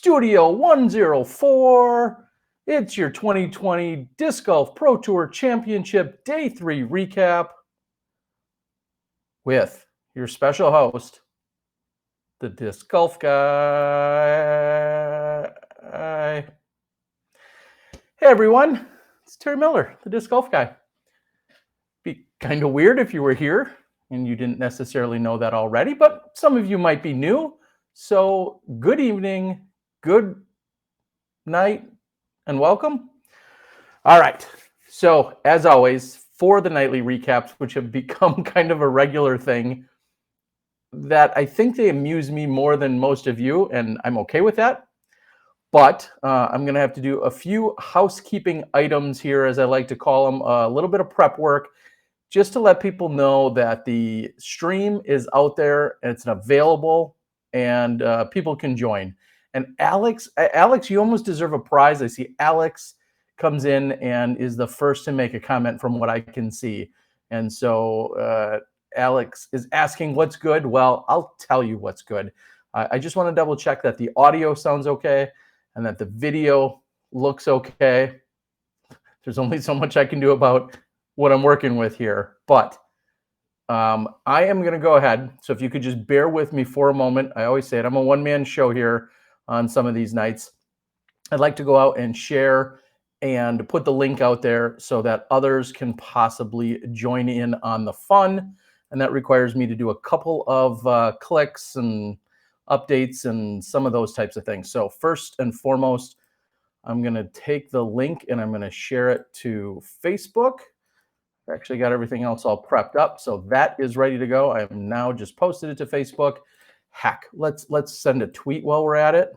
Studio 104. It's your 2020 Disc Golf Pro Tour Championship Day 3 recap with your special host, the Disc Golf Guy. Hey everyone, it's Terry Miller, the Disc Golf Guy. Be kind of weird if you were here and you didn't necessarily know that already, but some of you might be new. So good evening, good night, and welcome. All right. So as always, for the nightly recaps, which have become kind of a regular thing, that I think they amuse me more than most of you, and I'm okay with that. But I'm going to have to do a few housekeeping items here, as I like to call them, a little bit of prep work, just to let people know that the stream is out there and it's available and people can join. And Alex, you almost deserve a prize. I see Alex comes in and is the first to make a comment from what I can see. And so Alex is asking what's good. Well, I'll tell you what's good. I just want to double check that the audio sounds okay and that the video looks okay. There's only so much I can do about what I'm working with here, but I am going to go ahead. So if you could just bear with me for a moment. I always say it, I'm a one-man show here on some of these nights. I'd like to go out and share and put the link out there so that others can possibly join in on the fun. And that requires me to do a couple of clicks and updates and some of those types of things. So first and foremost, I'm going to take the link and I'm going to share it to Facebook. I actually got everything else all prepped up, so that is ready to go. I have now just posted it to Facebook. Heck, let's send a tweet while we're at it.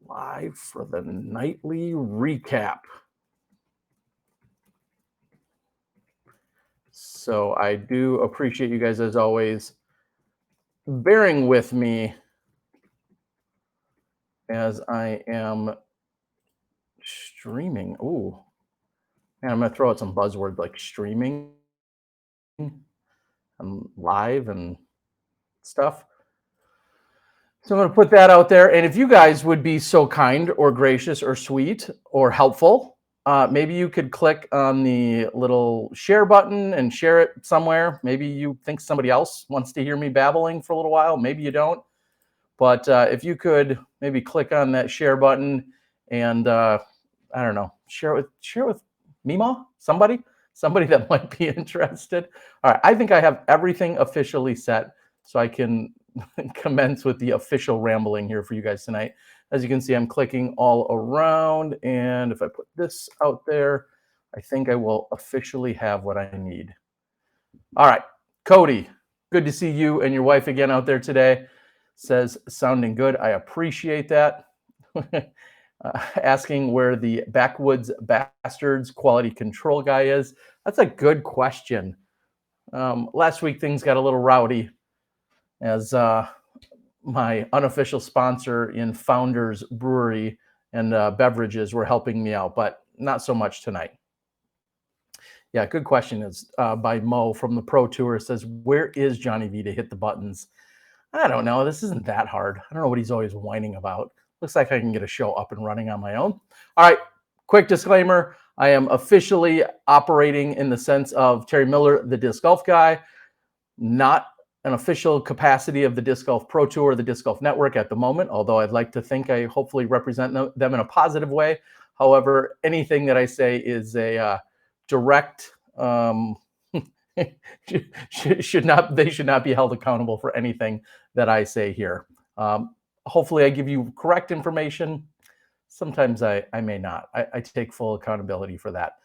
Live for the nightly recap. So I do appreciate you guys, as always, bearing with me as I am streaming. Ooh. And I'm going to throw out some buzzwords like streaming and live and stuff. So I'm going to put that out there. And if you guys would be so kind or gracious or sweet or helpful, maybe you could click on the little share button and share it somewhere. Maybe you think somebody else wants to hear me babbling for a little while. Maybe you don't. But if you could maybe click on that share button and I don't know, share it with Mima, somebody that might be interested. All right, I think I have everything officially set, so I can commence with the official rambling here for you guys tonight. As you can see, I'm clicking all around, and if I put this out there, I think I will officially have what I need. All right, Cody, good to see you and your wife again out there today. Says sounding good. I appreciate that. Asking where the Backwoods Bastards quality control guy is. That's a good question. Last week, things got a little rowdy as my unofficial sponsor in Founders Brewery and beverages were helping me out, but not so much tonight. Yeah, good question. Is by Mo from the Pro Tour. It says, where is Johnny V to hit the buttons? I don't know. This isn't that hard. I don't know what he's always whining about. Looks like I can get a show up and running on my own. All right, quick disclaimer. I am officially operating in the sense of Terry Miller, the Disc Golf Guy, not an official capacity of the Disc Golf Pro Tour or the Disc Golf Network at the moment, although I'd like to think I hopefully represent them in a positive way. However, anything that I say is a direct, they should not be held accountable for anything that I say here. Hopefully I give you correct information. Sometimes I may not. I take full accountability for that.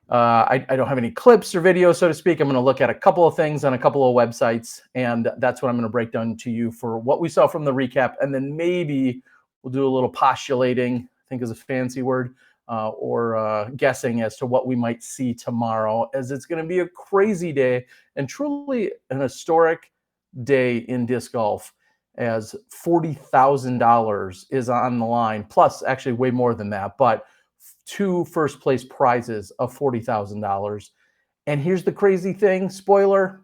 I don't have any clips or videos, so to speak. I'm going to look at a couple of things on a couple of websites, and that's what I'm going to break down to you for what we saw from the recap, and then maybe we'll do a little postulating, I think is a fancy word, or guessing as to what we might see tomorrow, as it's going to be a crazy day and truly an historic day in disc golf, as $40,000 is on the line, plus actually way more than that, but 2 first place prizes of $40,000. And here's the crazy thing, spoiler,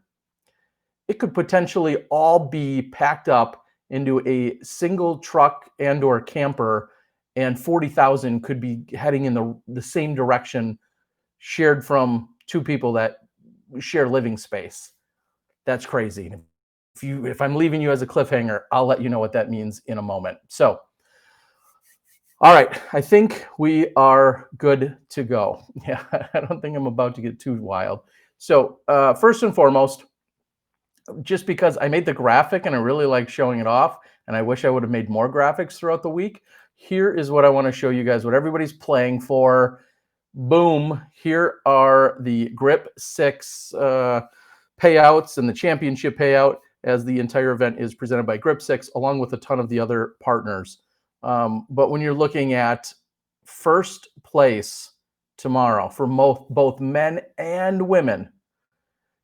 it could potentially all be packed up into a single truck and or camper, and 40,000 could be heading in the same direction, shared from two people that share living space. That's crazy. If I'm leaving you as a cliffhanger, I'll let you know what that means in a moment. So, all right, I think we are good to go. Yeah, I don't think I'm about to get too wild. So, first and foremost, just because I made the graphic and I really like showing it off, and I wish I would have made more graphics throughout the week. Here is what I want to show you guys, what everybody's playing for. Boom, here are the Grip 6 payouts and the championship payout, as the entire event is presented by Grip 6, along with a ton of the other partners. But when you're looking at first place tomorrow for both men and women,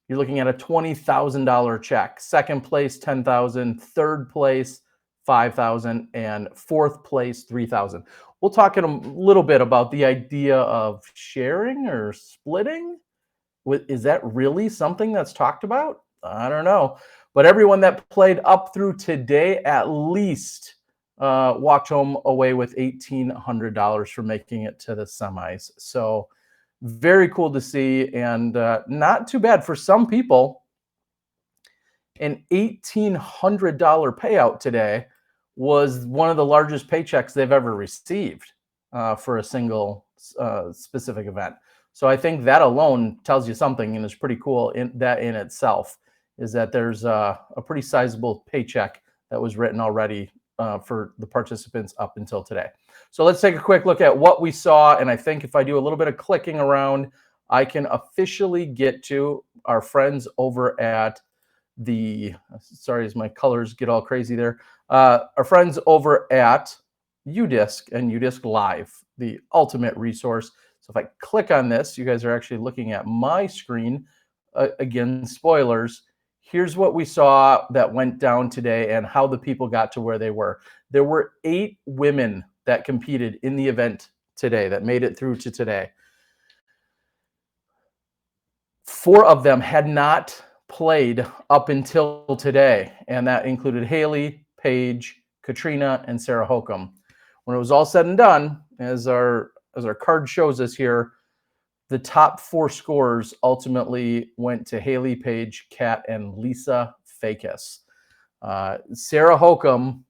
you're looking at a $20,000 check. Second place, $10,000. Third place, $5,000, and fourth place, $3,000. We'll talk in a little bit about the idea of sharing or splitting. Is that really something that's talked about? I don't know. But everyone that played up through today at least walked home away with $1,800 for making it to the semis. So very cool to see, and not too bad for some people. An $1,800 payout today was one of the largest paychecks they've ever received for a single specific event. So I think that alone tells you something, and is pretty cool in itself, is that there's a pretty sizable paycheck that was written already for the participants up until today. So let's take a quick look at what we saw. And I think if I do a little bit of clicking around, I can officially get to our friends over at sorry, as my colors get all crazy there. Our friends over at UDisc and UDisc Live, the ultimate resource. So if I click on this, you guys are actually looking at my screen. Again, spoilers. Here's what we saw that went down today and how the people got to where they were. There were 8 women that competed in the event today, that made it through to today. 4 of them had not played up until today, and that included Haley, Paige, Katrina, and Sarah Hokum. When it was all said and done, as our card shows us here, the top 4 scores ultimately went to Haley, Paige, Kat, and Lisa Fakis. Sarah Hokum,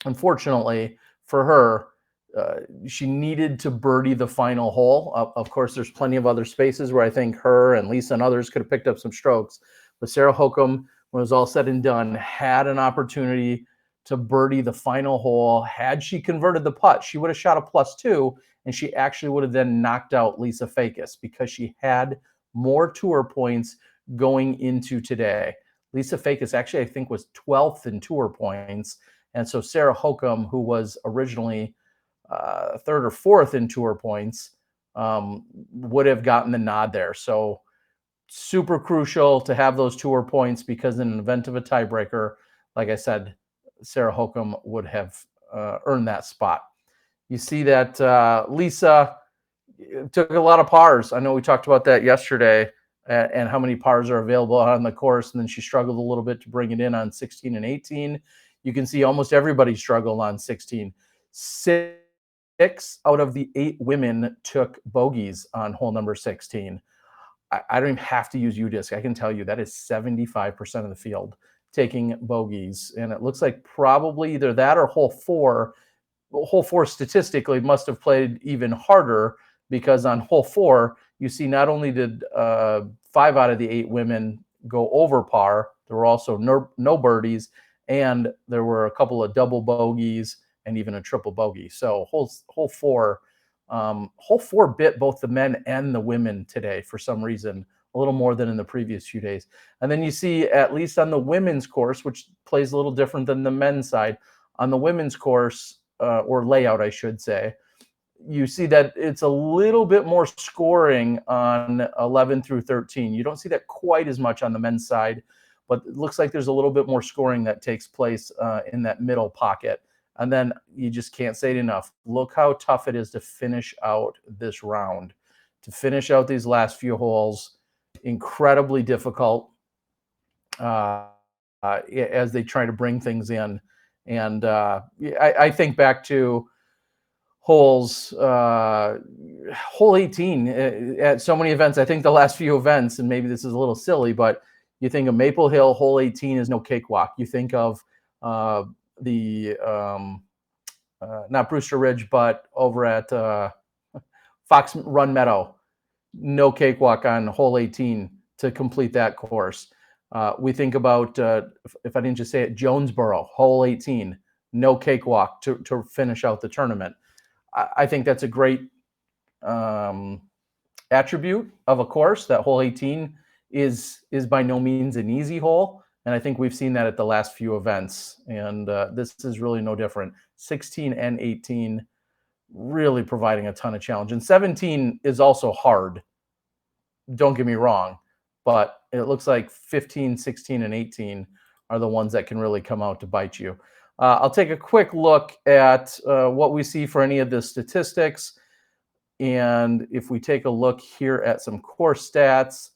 unfortunately for her, she needed to birdie the final hole. Of course, there's plenty of other spaces where I think her and Lisa and others could have picked up some strokes. But Sarah Hokum, when it was all said and done, had an opportunity to birdie the final hole. Had she converted the putt, she would have shot a +2, and she actually would have then knocked out Lisa Fakis because she had more tour points going into today. Lisa Fakis actually, I think, was 12th in tour points. And so Sarah Hokum, who was originally 3rd or 4th in tour points, would have gotten the nod there. So super crucial to have those tour points, because in an event of a tiebreaker, like I said, Sarah Hokum would have earned that spot. You see that Lisa took a lot of pars. I know we talked about that yesterday, and how many pars are available on the course, and then she struggled a little bit to bring it in on 16 and 18. You can see almost everybody struggled on 16. 6 out of the 8 women took bogeys on hole number 16. I don't even have to use UDisc. I can tell you that is 75% of the field taking bogeys. And it looks like probably either that or hole 4. Hole 4 statistically must have played even harder, because on hole 4, you see not only did 5 out of the 8 women go over par, there were also no birdies, and there were a couple of double bogeys and even a triple bogey. So hole 4 bit both the men and the women today for some reason, a little more than in the previous few days. And then you see, at least on the women's course, which plays a little different than the men's side, on the women's course, or layout, I should say, you see that it's a little bit more scoring on 11 through 13. You don't see that quite as much on the men's side, but it looks like there's a little bit more scoring that takes place in that middle pocket. And then you just can't say it enough. Look how tough it is to finish out this round, to finish out these last few holes. Incredibly difficult. as they try to bring things in. And I think back to holes, hole 18 at so many events. I think the last few events, and maybe this is a little silly, but you think of Maple Hill, hole 18 is no cakewalk. You think of uh, the not Brewster Ridge, but over at Fox Run Meadow, no cakewalk on hole 18 to complete that course. We think about, if I didn't just say it, Jonesboro, hole 18, no cakewalk to finish out the tournament. I think that's a great um, attribute of a course. That hole 18 is by no means an easy hole, and I think we've seen that at the last few events. And this is really no different. 16 and 18 really providing a ton of challenge, and 17 is also hard. Don't get me wrong, but it looks like 15, 16, and 18 are the ones that can really come out to bite you. I'll take a quick look at what we see for any of the statistics. And if we take a look here at some course stats,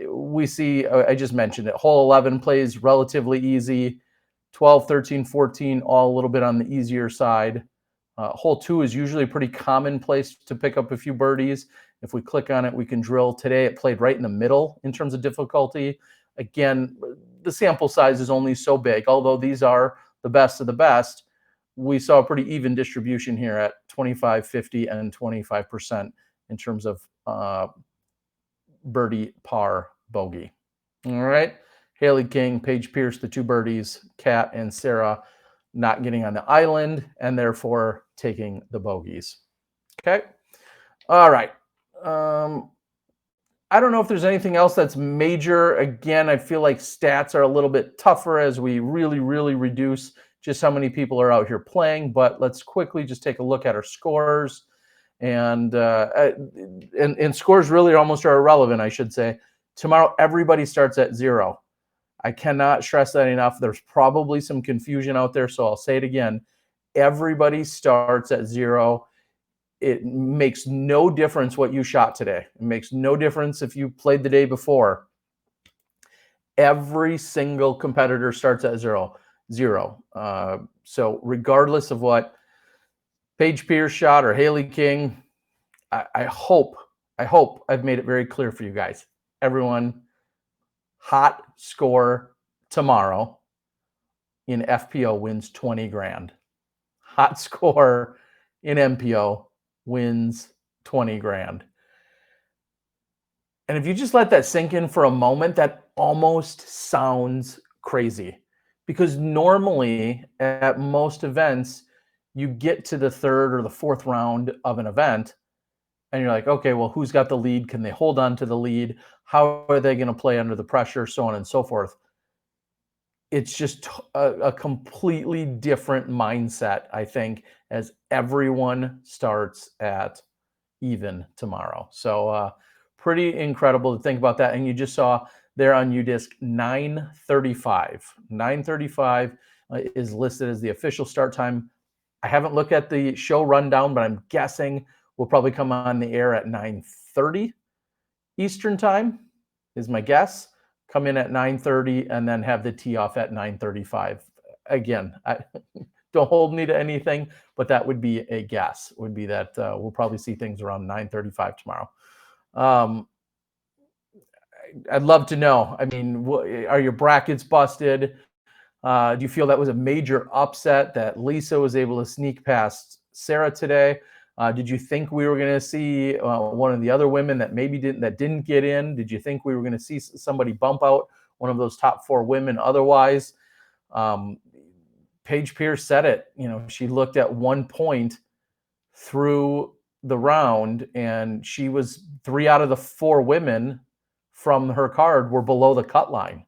we see, I just mentioned it, hole 11 plays relatively easy, 12, 13, 14, all a little bit on the easier side. Hole 2 is usually a pretty common place to pick up a few birdies. If we click on it, we can drill. Today, it played right in the middle in terms of difficulty. Again, the sample size is only so big, although these are the best of the best. We saw a pretty even distribution here at 25, 50, and 25% in terms of birdie, par, bogey. All right. Haley King, Paige Pierce, the two birdies, Kat and Sarah not getting on the island and therefore taking the bogeys. Okay. All right. I don't know if there's anything else that's major. Again, I feel like stats are a little bit tougher as we really, really reduce just how many people are out here playing. But let's quickly just take a look at our scores. And scores really almost are irrelevant, I should say. Tomorrow, everybody starts at 0. I cannot stress that enough. There's probably some confusion out there, so I'll say it again. Everybody starts at 0. It makes no difference what you shot today. It makes no difference if you played the day before. Every single competitor starts at 0. So regardless of what Paige Pierce shot or Haley King, I hope I've made it very clear for you guys. Everyone, hot score tomorrow in FPO wins 20 grand. Hot score in MPO wins 20 grand. And if you just let that sink in for a moment, that almost sounds crazy, because normally at most events, you get to the third or the fourth round of an event and you're like, okay, well, who's got the lead? Can they hold on to the lead? How are they going to play under the pressure? So on and so forth. It's just a completely different mindset, I think, as everyone starts at even tomorrow. So pretty incredible to think about that. And you just saw there on UDisc 9:35. 9:35 is listed as the official start time. I haven't looked at the show rundown, but I'm guessing we'll probably come on the air at 9:30 Eastern time is my guess. Come in at 9:30 and then have the tee off at 9:35. Again, don't hold me to anything, but that would be a guess. Would be that we'll probably see things around 9:35 tomorrow. I'd love to know. I mean, are your brackets busted? Do you feel that was a major upset that Lisa was able to sneak past Sarah today? Did you think we were going to see one of the other women that maybe didn't get in? Did you think we were going to see somebody bump out one of those top 4 women otherwise? Paige Pierce said it. You know, she looked at one point through the round, and she was 3 out of the 4 women from her card were below the cut line.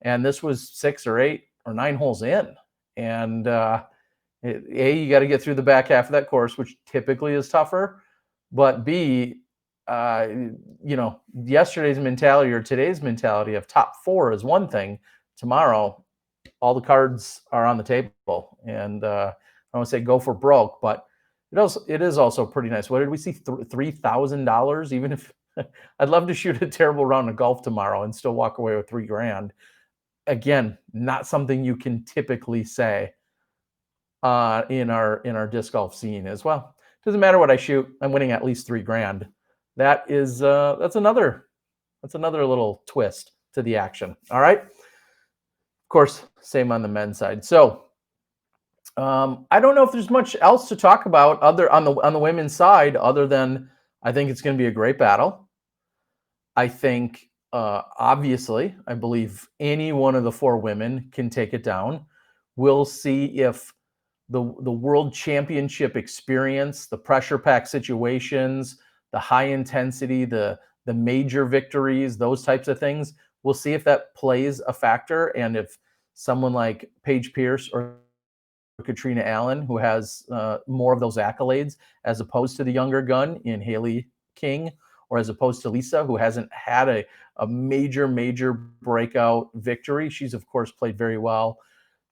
And this was 6 or 8 or 9 holes in. And you got to get through the back half of that course, which typically is tougher. But B, yesterday's mentality or today's mentality of top 4 is one thing. Tomorrow, all the cards are on the table. And I don't want to say go for broke, but it is also pretty nice. What did we see? $3,000, even if I'd love to shoot a terrible round of golf tomorrow and still walk away with $3 grand. again, not something you can typically say in our disc golf scene as well. Doesn't matter what I shoot, I'm winning at least $3,000. That is that's another little twist to the action. All right. Of course, same on the men's side. So I don't know if there's much else to talk about other on the women's side, other than I think it's going to be a great battle. I think obviously, I believe any one of the four women can take it down. We'll see if the world championship experience, the pressure pack situations, the high intensity, the major victories, those types of things. We'll see if that plays a factor, and if someone like Paige Pierce or Katrina Allen, who has more of those accolades, as opposed to the younger gun in Haley King, or as opposed to Lisa, who hasn't had a major breakout victory. She's, of course, played very well.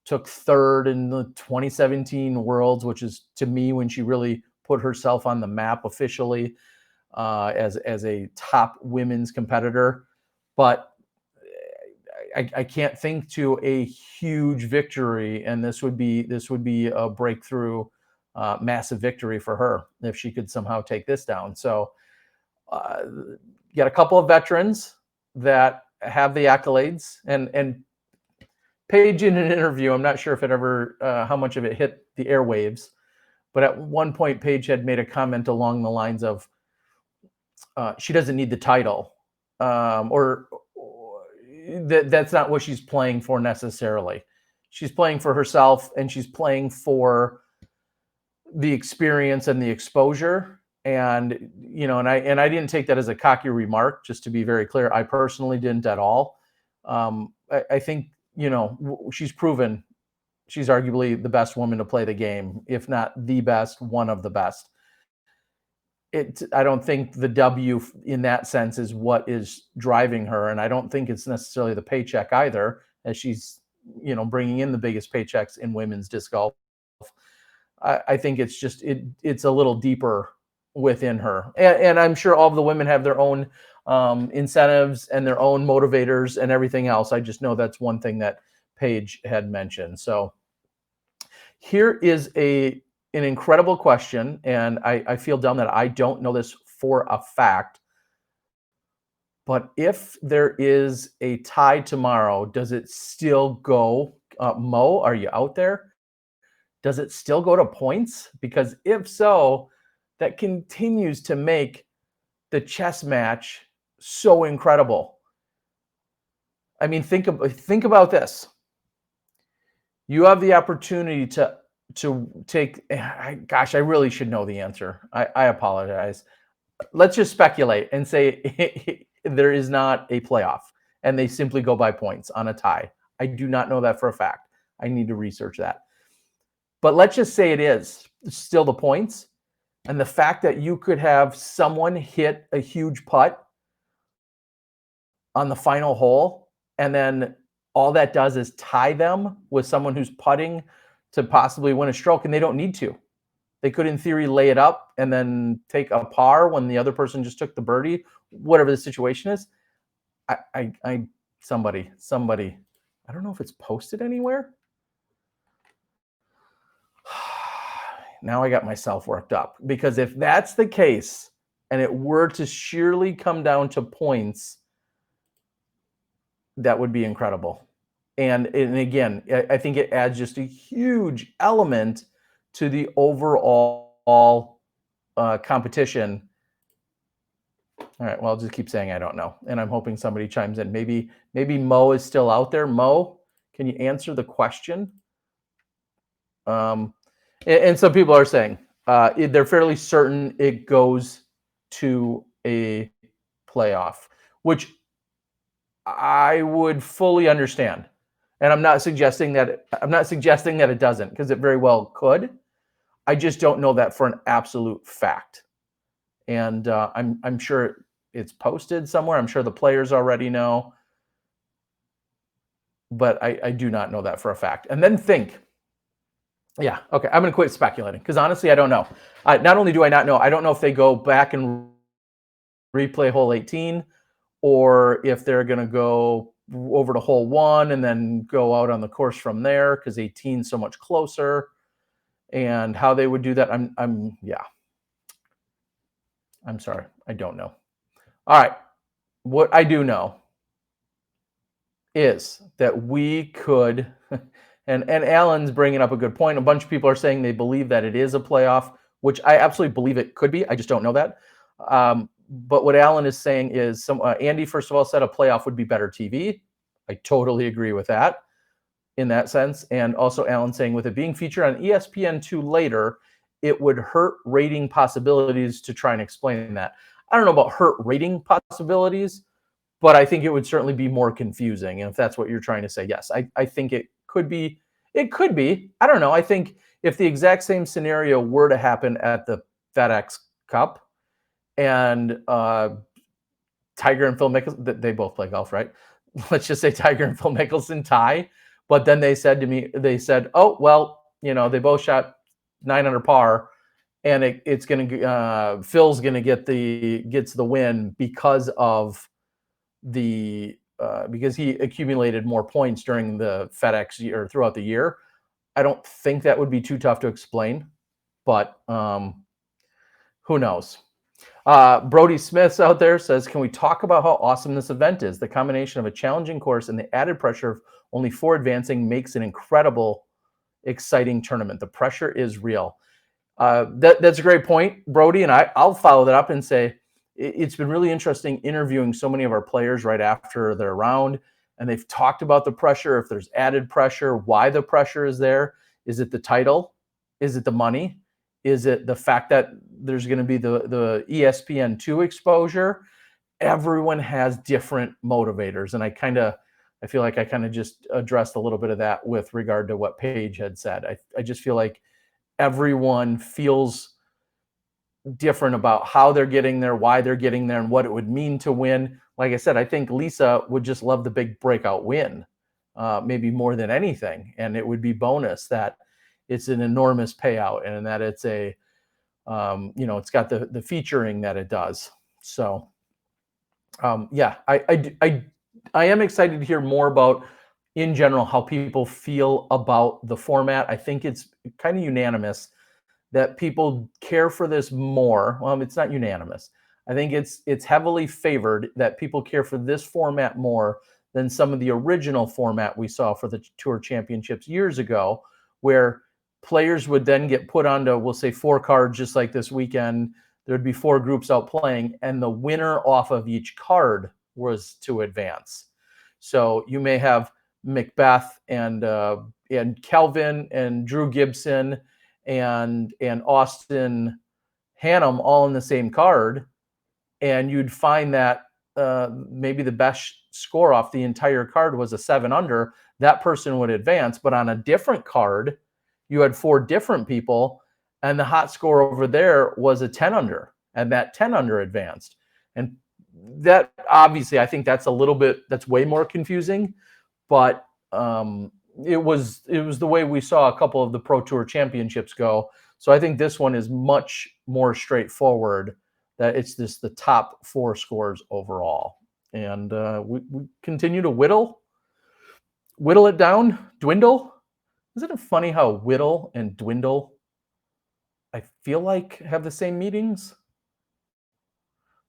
Took third in the 2017 Worlds, which is, to me, when she really put herself on the map officially as a top women's competitor. But I can't think to a huge victory, and this would be a breakthrough, massive victory for her if she could somehow take this down. So, you got a couple of veterans that have the accolades, and Paige, in an interview, I'm not sure if it ever how much of it hit the airwaves, but at one point Paige had made a comment along the lines of she doesn't need the title, or that's not what she's playing for necessarily. She's playing for herself, and she's playing for the experience and the exposure. And and I didn't take that as a cocky remark. Just to be very clear, I personally didn't at all. I think she's proven she's arguably the best woman to play the game, if not the best, one of the best. I don't think the W in that sense is what is driving her, and I don't think it's necessarily the paycheck either, as she's bringing in the biggest paychecks in women's disc golf. I think it's just it's a little deeper within her, and I'm sure all of the women have their own incentives and their own motivators and everything else. I just know that's one thing that Paige had mentioned. So here is an incredible question, and I feel dumb that I don't know this for a fact. But if there is a tie tomorrow, does it still go? Mo, are you out there? Does it still go to points? Because if so, that continues to make the chess match so incredible. I mean, think about this. You have the opportunity to take. Gosh, I really should know the answer. I apologize. Let's just speculate and say there is not a playoff, and they simply go by points on a tie. I do not know that for a fact. I need to research that. But let's just say it is still the points, and the fact that you could have someone hit a huge putt on the final hole, and then all that does is tie them with someone who's putting to possibly win a stroke, and they don't need to. They could, in theory, lay it up and then take a par when the other person just took the birdie, whatever the situation is. Somebody, I don't know if it's posted anywhere. Now I got myself worked up, because if that's the case and it were to sheerly come down to points, that would be incredible. And again, I think it adds just a huge element to the overall competition. All right, well, I'll just keep saying I don't know, and I'm hoping somebody chimes in. Maybe Mo is still out there. Mo, can you answer the question? And some people are saying they're fairly certain it goes to a playoff, which I would fully understand. And I'm not suggesting that it doesn't, because it very well could. I just don't know that for an absolute fact. And I'm sure it's posted somewhere. I'm sure the players already know, but I do not know that for a fact. And then think, yeah, okay, I'm going to quit speculating, because honestly, I don't know. Not only do I not know, I don't know if they go back and replay hole 18, or if they're going to go over to hole 1 and then go out on the course from there because 18 so much closer, and how they would do that. I'm sorry. I don't know. All right. What I do know is that we could, and Alan's bringing up a good point. A bunch of people are saying they believe that it is a playoff, which I absolutely believe it could be. I just don't know that. But what Alan is saying is, Andy, first of all, said a playoff would be better TV. I totally agree with that in that sense. And also Alan saying with it being featured on ESPN2 later, it would hurt rating possibilities to try and explain that. I don't know about hurt rating possibilities, but I think it would certainly be more confusing. And if that's what you're trying to say, yes, I think it could be. It could be. I don't know. I think if the exact same scenario were to happen at the FedEx Cup and Tiger and Phil Mickelson, they both play golf, right? Let's just say Tiger and Phil Mickelson tie. But then they said to me, oh, well, they both shot 9 under par, and it's going to, Phil's going to gets the win because of because he accumulated more points during the FedEx year throughout the year. I don't think that would be too tough to explain, but who knows? Brody Smith's out there says, can we talk about how awesome this event is? The combination of a challenging course and the added pressure of only 4 advancing makes an incredible, exciting tournament. The pressure is real. That's a great point, Brody, and I'll follow that up and say it's been really interesting interviewing so many of our players right after their round, and they've talked about the pressure, if there's added pressure, why the pressure is there. Is it the title? Is it the money? Is it the fact that there's going to be the ESPN2 exposure? Everyone has different motivators, and I feel like I kind of just addressed a little bit of that with regard to what Paige had said. I just feel like everyone feels different about how they're getting there, why they're getting there, and what it would mean to win. Like I said, I think Lisa would just love the big breakout win, maybe more than anything. And it would be bonus that it's an enormous payout and that it's it's got the featuring that it does. So, I am excited to hear more about, in general, how people feel about the format. I think it's kind of unanimous that people care for this more. Well, it's not unanimous. I think it's heavily favored that people care for this format more than some of the original format we saw for the Tour Championships years ago, where players would then get put onto, we'll say, 4 cards, just like this weekend. There'd be 4 groups out playing, and the winner off of each card was to advance. So you may have Macbeth and Kelvin and Drew Gibson and Austin Hannum all in the same card, and you'd find that maybe the best score off the entire card was a 7 under. That person would advance, but on a different card, you had 4 different people, and the hot score over there was a 10 under, and that 10 under advanced. And that, obviously, I think that's way more confusing, but it was the way we saw a couple of the Pro Tour Championships go. So I think this one is much more straightforward, that it's just the top 4 scores overall. And we continue to whittle it down, dwindle. Isn't it funny how whittle and dwindle, I feel like, have the same meanings?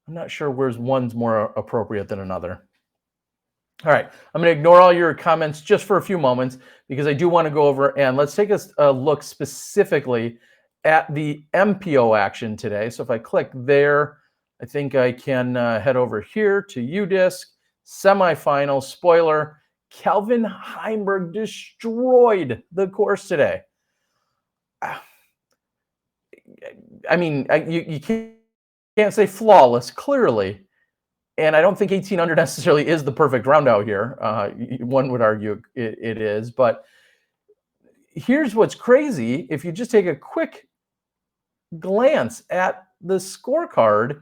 I'm not sure where's one's more appropriate than another. All right, I'm going to ignore all your comments just for a few moments because I do want to go over, and let's take a look specifically at the MPO action today. So if I click there, I think I can head over here to UDisc, semifinal, spoiler. Kelvin Heimberg destroyed the course today. I mean, you can't say flawless, clearly. And I don't think 18 under necessarily is the perfect round out here. One would argue it is. But here's what's crazy. If you just take a quick glance at the scorecard,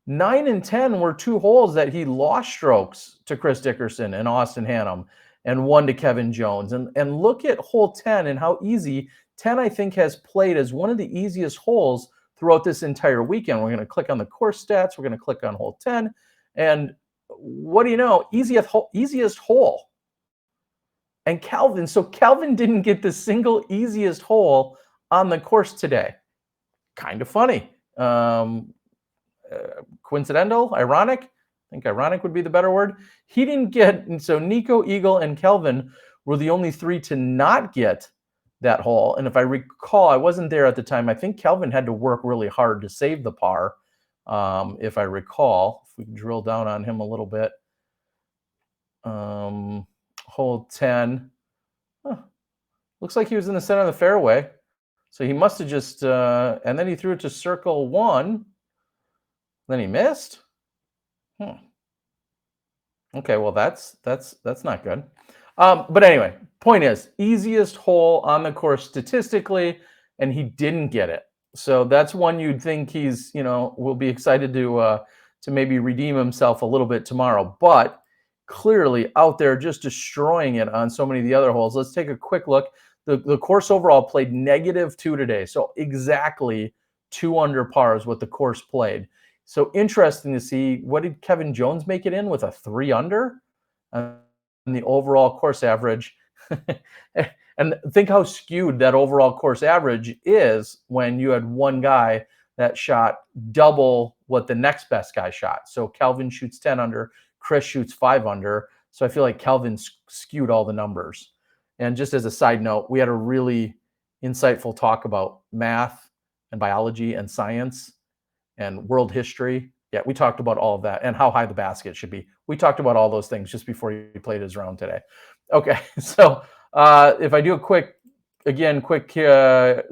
9 and 10 were 2 holes that he lost strokes to Chris Dickerson and Austin Hannum, and 1 to Kevin Jones. And look at hole 10 and how easy 10, I think, has played as one of the easiest holes throughout this entire weekend. We're going to click on the course stats. We're going to click on hole 10. And what do you know? Easiest hole. And Calvin didn't get the single easiest hole on the course today. Kind of funny. Coincidental, ironic. I think ironic would be the better word. He didn't get, and so Nico, Eagle, and Kelvin were the only three to not get that hole. And if I recall, I wasn't there at the time. I think Kelvin had to work really hard to save the par. If I recall, if we can drill down on him a little bit. Hole 10. Huh. Looks like he was in the center of the fairway. So he must have just, and then he threw it to circle 1. Then he missed. Okay, well that's not good. But anyway, point is, easiest hole on the course statistically, and he didn't get it. So that's one you'd think he's, will be excited to maybe redeem himself a little bit tomorrow. But clearly out there just destroying it on so many of the other holes. Let's take a quick look. The course overall played -2 today. So exactly 2 under par is what the course played. So interesting to see, what did Kevin Jones make it in with, a 3 under? And the overall course average. And think how skewed that overall course average is when you had one guy that shot double what the next best guy shot. So Kelvin shoots 10 under, Chris shoots 5 under. So I feel like Kelvin skewed all the numbers. And just as a side note, we had a really insightful talk about math and biology and science and world history. Yeah, we talked about all of that and how high the basket should be. We talked about all those things just before he played his round today. Okay, so if I do a quick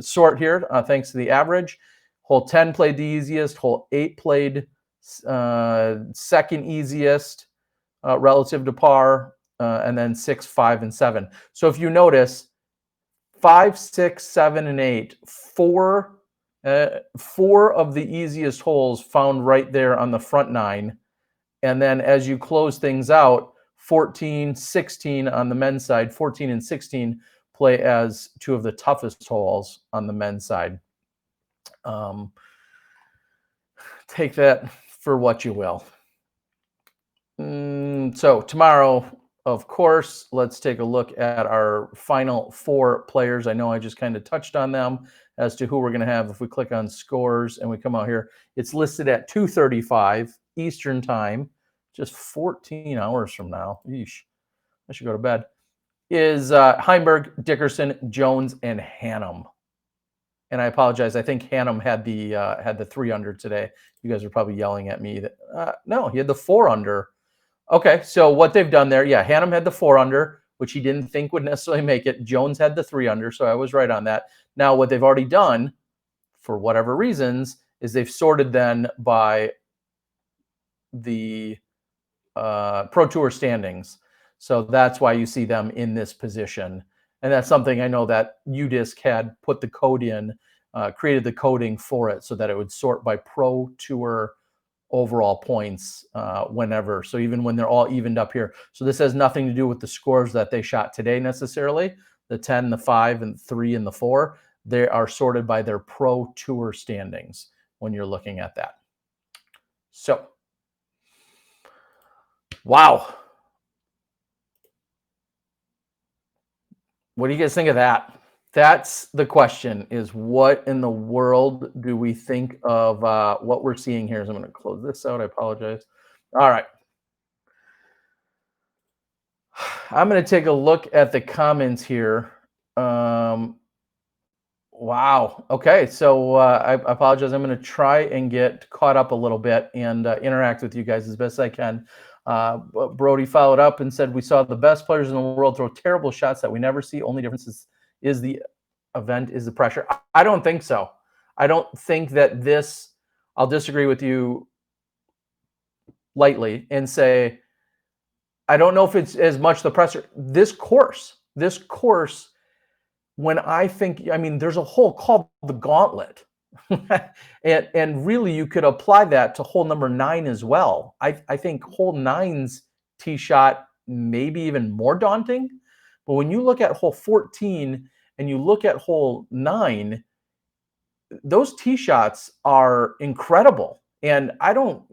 sort here, thanks to the average, hole 10 played the easiest, hole 8 played second easiest relative to par, and then 6, 5, and 7. So if you notice, 5, 6, 7, and 8, four of the easiest holes found right there on the front 9. And then as you close things out, 14, 16 on the men's side, 14 and 16 play as 2 of the toughest holes on the men's side. Take that for what you will. So tomorrow, of course, let's take a look at our final 4 players. I know I just kind of touched on them as to who we're going to have. If we click on scores and we come out here, it's listed at 2:35 Eastern time, just 14 hours from now. Yeesh, I should go to bed. Is Heimberg, Dickerson, Jones, and Hannum. And I apologize. I think Hannum had the 3 under today. You guys are probably yelling at me that no, he had the 4 under. Okay, so what they've done there, yeah, Hannum had the 4 under, which he didn't think would necessarily make it. Jones had the 3 under, so I was right on that. Now, what they've already done, for whatever reasons, is they've sorted then by the Pro Tour standings. So that's why you see them in this position. And that's something I know that UDisc had put the code in, created the coding for it so that it would sort by Pro Tour overall points whenever. So even when they're all evened up here. So this has nothing to do with the scores that they shot today necessarily. The 10, the 5, and 3, and the 4. They are sorted by their Pro Tour standings when you're looking at that. So, wow. What do you guys think of that? That's the question, is what in the world do we think of what we're seeing here? So I'm going to close this out. I apologize. All right. I'm going to take a look at the comments here. Wow. Okay. So I apologize. I'm going to try and get caught up a little bit and interact with you guys as best I can. Brody followed up and said, we saw the best players in the world throw terrible shots that we never see. Only difference is the event is the pressure. I don't think so. I don't think that this, I'll disagree with you lightly and say, I don't know if it's as much the pressure. This course, when I think, I mean, there's a hole called the Gauntlet. and really you could apply that to hole number 9 as well. I think hole 9's tee shot maybe even more daunting. But when you look at hole 14 and you look at hole 9, those tee shots are incredible. And I don't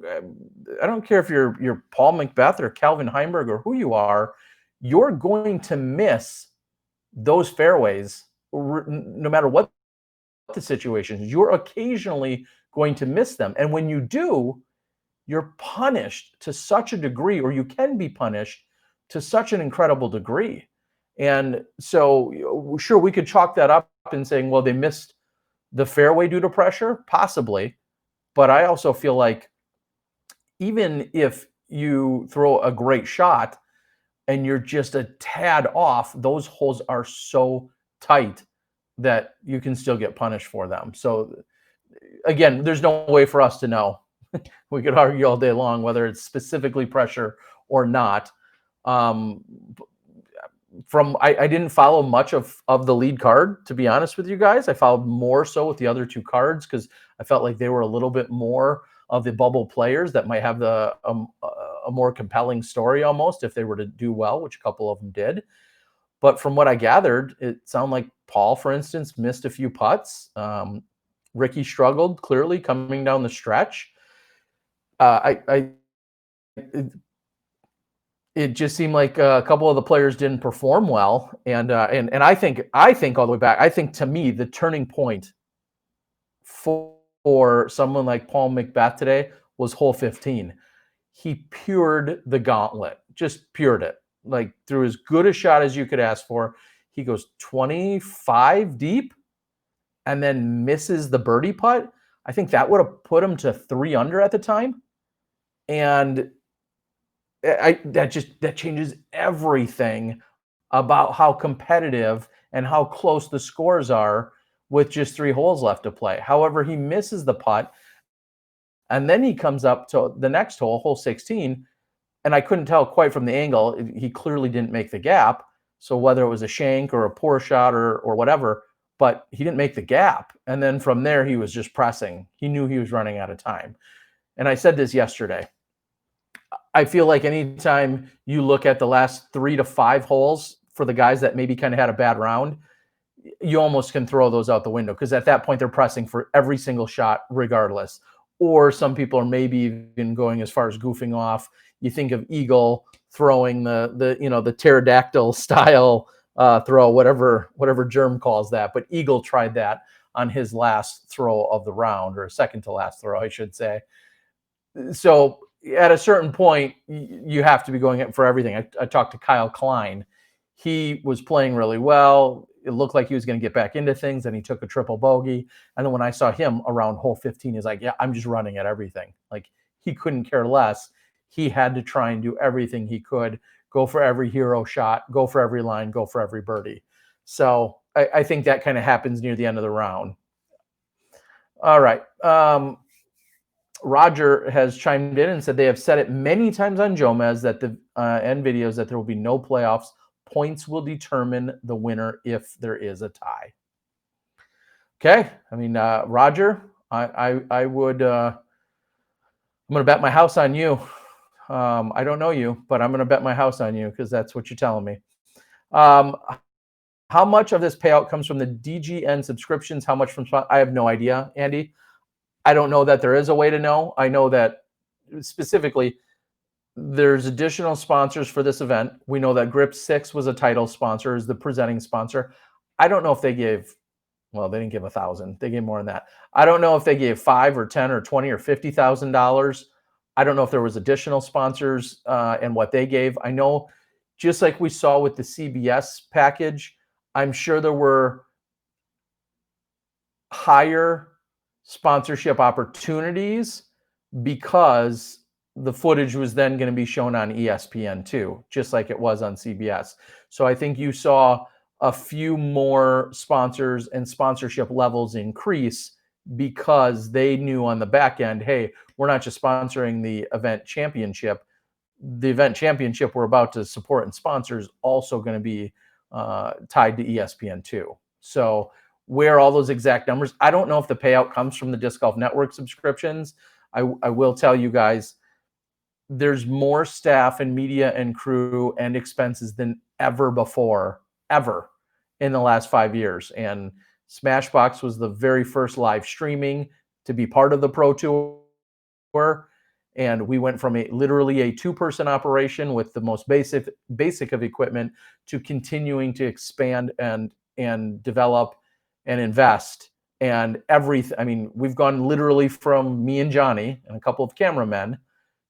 care if you're Paul Macbeth or Calvin Heimberg or who you are, you're going to miss those fairways no matter what the situation is. You're occasionally going to miss them. And when you do, you're punished to such a degree, or you can be punished to such an incredible degree. And so, sure, we could chalk that up and saying, well, they missed the fairway due to pressure, possibly. But I also feel like even if you throw a great shot and you're just a tad off, those holes are so tight that you can still get punished for them. So again, there's no way for us to know. We could argue all day long whether it's specifically pressure or not. Um, I didn't follow much of the lead card, to be honest with you guys. I followed more so with the other two cards because I felt like they were a little bit more of the bubble players that might have a more compelling story almost if they were to do well, which a couple of them did. But from what I gathered, it sounded like Paul, for instance, missed a few putts. Ricky struggled clearly coming down the stretch. It just seemed like a couple of the players didn't perform well, and I think all the way back. I think to me the turning point for someone like Paul Macbeth today was hole 15. He pured the gauntlet, just pured it, like threw as good a shot as you could ask for. He goes 25 deep and then misses the birdie putt. I think that would have put him to 3 under at the time. And that changes everything about how competitive and how close the scores are with just 3 holes left to play. However, he misses the putt, and then he comes up to the next hole, hole 16, and I couldn't tell quite from the angle. He clearly didn't make the gap. So whether it was a shank or a poor shot or whatever, but he didn't make the gap. And then from there, he was just pressing. He knew he was running out of time. And I said this yesterday. I feel like anytime you look at the last 3 to 5 holes for the guys that maybe kind of had a bad round, you almost can throw those out the window because at that point they're pressing for every single shot regardless. Or some people are maybe even going as far as goofing off. You think of Eagle throwing the pterodactyl style throw, whatever Germ calls that. But Eagle tried that on his last throw of the round, or second to last throw, I should say. So at a certain point, you have to be going for everything. I talked to Kyle Klein. He was playing really well. It looked like he was going to get back into things, and he took a triple bogey. And then when I saw him around hole 15, he's like, yeah, I'm just running at everything. Like, he couldn't care less. He had to try and do everything he could, go for every hero shot, go for every line, go for every birdie. So I think that kind of happens near the end of the round. All right. Roger has chimed in and said they have said it many times on Jomez that and videos that there will be no playoffs. Points will determine the winner if there is a tie. Okay, I mean, Roger, I would. I'm going to bet my house on you. I don't know you, but I'm going to bet my house on you because that's what you're telling me. How much of this payout comes from the DGN subscriptions? How much from? I have no idea, Andy. I don't know that there is a way to know. I know that specifically there's additional sponsors for this event. We know that Grip 6 was a title sponsor, is the presenting sponsor. I don't know if they gave, well, they didn't give 1,000. They gave more than that. I don't know if they gave 5 or 10 or 20 or $50,000. I don't know if there was additional sponsors and what they gave. I know, just like we saw with the CBS package, I'm sure there were higher sponsorship opportunities because the footage was then going to be shown on ESPN2, just like it was on CBS. So I think you saw a few more sponsors and sponsorship levels increase because they knew on the back end, hey, we're not just sponsoring the event championship. The event championship we're about to support and sponsor is also going to be tied to ESPN2. So where all those exact numbers, I don't know if the payout comes from the Disc Golf Network subscriptions. I will tell you guys, there's more staff and media and crew and expenses than ever before, ever in the last 5 years. And Smashbox was the very first live streaming to be part of the Pro Tour. and we went from literally a 2-person operation with the most basic of equipment to continuing to expand and develop and invest and everything. I mean, we've gone literally from me and Johnny and a couple of cameramen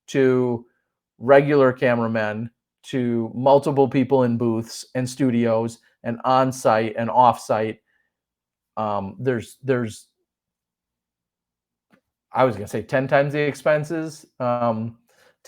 to regular cameramen to multiple people in booths and studios and on-site and off-site. There's I was going to say 10 times the expenses to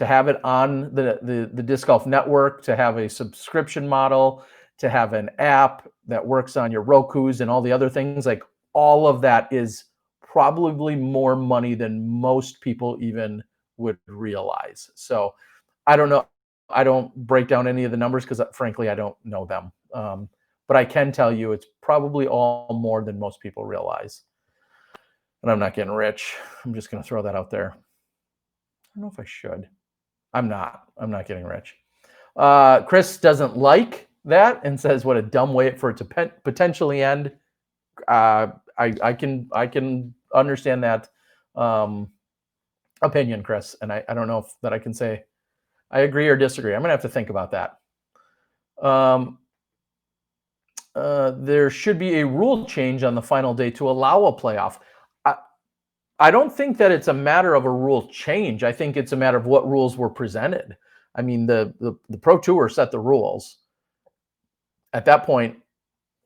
have it on the Disc Golf Network, to have a subscription model, to have an app that works on your Rokus and all the other things. Like, all of that is probably more money than most people even would realize. So I don't know. I don't break down any of the numbers because, frankly, I don't know them. But I can tell you it's probably all more than most people realize. And I'm not getting rich. I'm just going to throw that out there. I don't know if I should. I'm not getting rich. Chris doesn't like that and says, what a dumb way for it to potentially end. I can understand that opinion, Chris. And I don't know that I can say I agree or disagree. I'm going to have to think about that. There should be a rule change on the final day to allow a playoff. I don't think that it's a matter of a rule change. I think it's a matter of what rules were presented. I mean, the Pro Tour set the rules. At that point,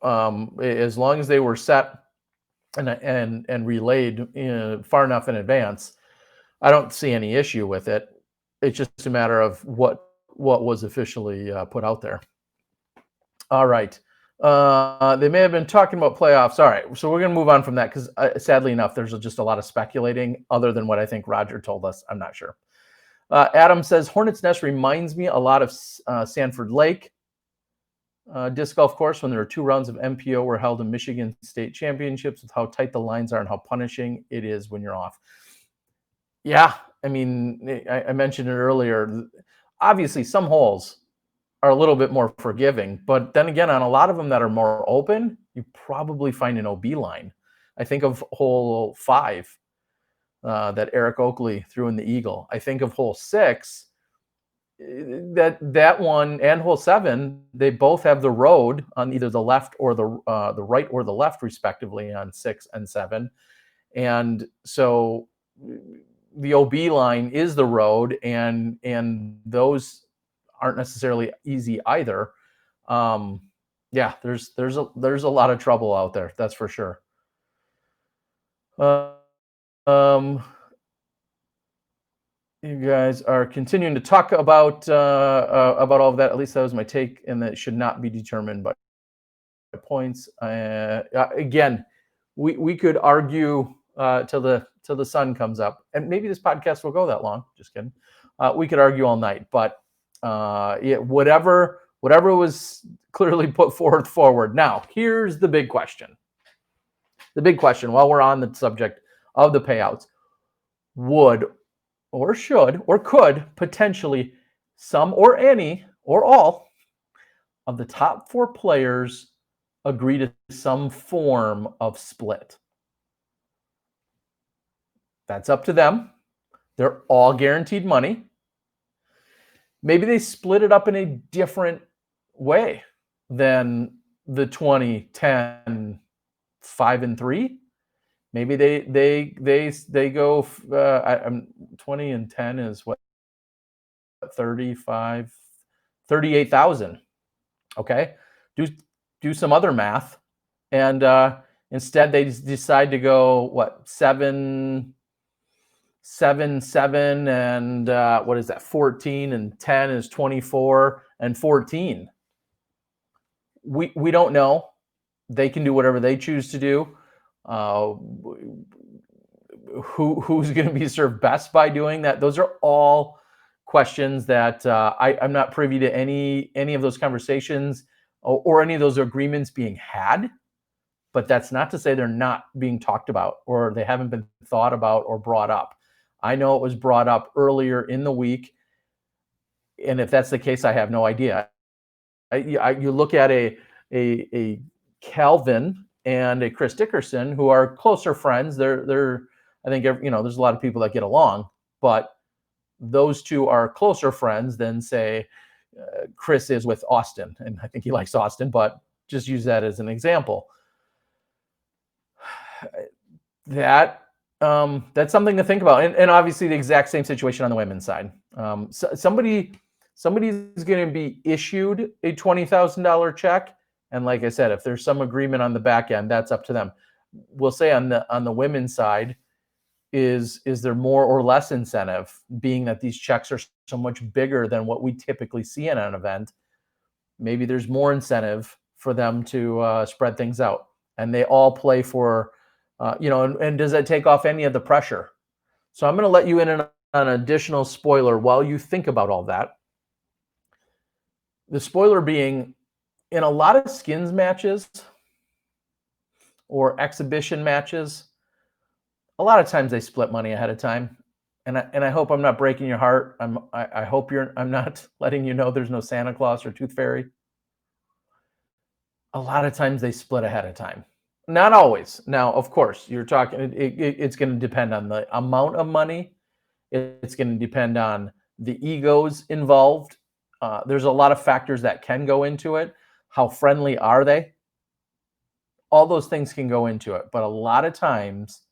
as long as they were set and relayed far enough in advance, I don't see any issue with it. It's just a matter of what was officially put out there. All right. They may have been talking about playoffs. All right, so we're going to move on from that because sadly enough, there's just a lot of speculating other than what I think Roger told us. I'm not sure. Adam says, Hornets Nest reminds me a lot of Sanford Lake disc golf course when there were 2 rounds of MPO were held in Michigan State Championships, with how tight the lines are and how punishing it is when you're off. Yeah, I mean, I mentioned it earlier. Obviously, some holes are a little bit more forgiving, but then again, on a lot of them that are more open, you probably find an OB line. I think of hole 5 that Eric Oakley threw in the Eagle. I think of hole 6, that one, and hole 7. They both have the road on either the left or the right or the left, respectively, on 6 and 7, and so the OB line is the road, and those aren't necessarily easy either. Yeah, there's a lot of trouble out there. That's for sure. You guys are continuing to talk about all of that. At least that was my take, and that should not be determined by points. Again, we could argue till the sun comes up, and maybe this podcast will go that long. Just kidding. We could argue all night, but yeah, whatever was clearly put forward. Now, here's the big question. The big question, while we're on the subject of the payouts, would or should or could potentially some or any or all of the top 4 players agree to some form of split? That's up to them. They're all guaranteed money. Maybe they split it up in a different way than the 20, 10, 5 and 3. Maybe they go 20 and 10 is what, 35, 38,000. Okay, do some other math, and instead they decide to go what, 7, 7, and what is that, 14, and 10 is 24, and 14. We don't know. They can do whatever they choose to do. Who's going to be served best by doing that? Those are all questions that I'm not privy to any of those conversations or any of those agreements being had. But that's not to say they're not being talked about or they haven't been thought about or brought up. I know it was brought up earlier in the week, and if that's the case, I have no idea. You look at a Calvin and a Chris Dickerson, who are closer friends. They're I think there's a lot of people that get along. but those two are closer friends than, say, Chris is with Austin. And I think he likes Austin, but just use that as an example. That that's something to think about, and obviously the exact same situation on the women's side. Somebody's going to be issued a $20,000 check, and like I said, if there's some agreement on the back end, that's up to them. We'll say on the women's side, is there more or less incentive, being that these checks are so much bigger than what we typically see in an event? Maybe there's more incentive for them to spread things out, and they all play for, and does that take off any of the pressure? So I'm going to let you in on an additional spoiler while you think about all that. The spoiler being, in a lot of skins matches or exhibition matches, a lot of times they split money ahead of time. And I hope I'm not breaking your heart. I hope I'm not letting you know there's no Santa Claus or Tooth Fairy. A lot of times they split ahead of time. Not always. Now, of course, you're talking, it's going to depend on the amount of money. It's going to depend on the egos involved. There's a lot of factors that can go into it. How friendly are they? All those things can go into it. But a lot of times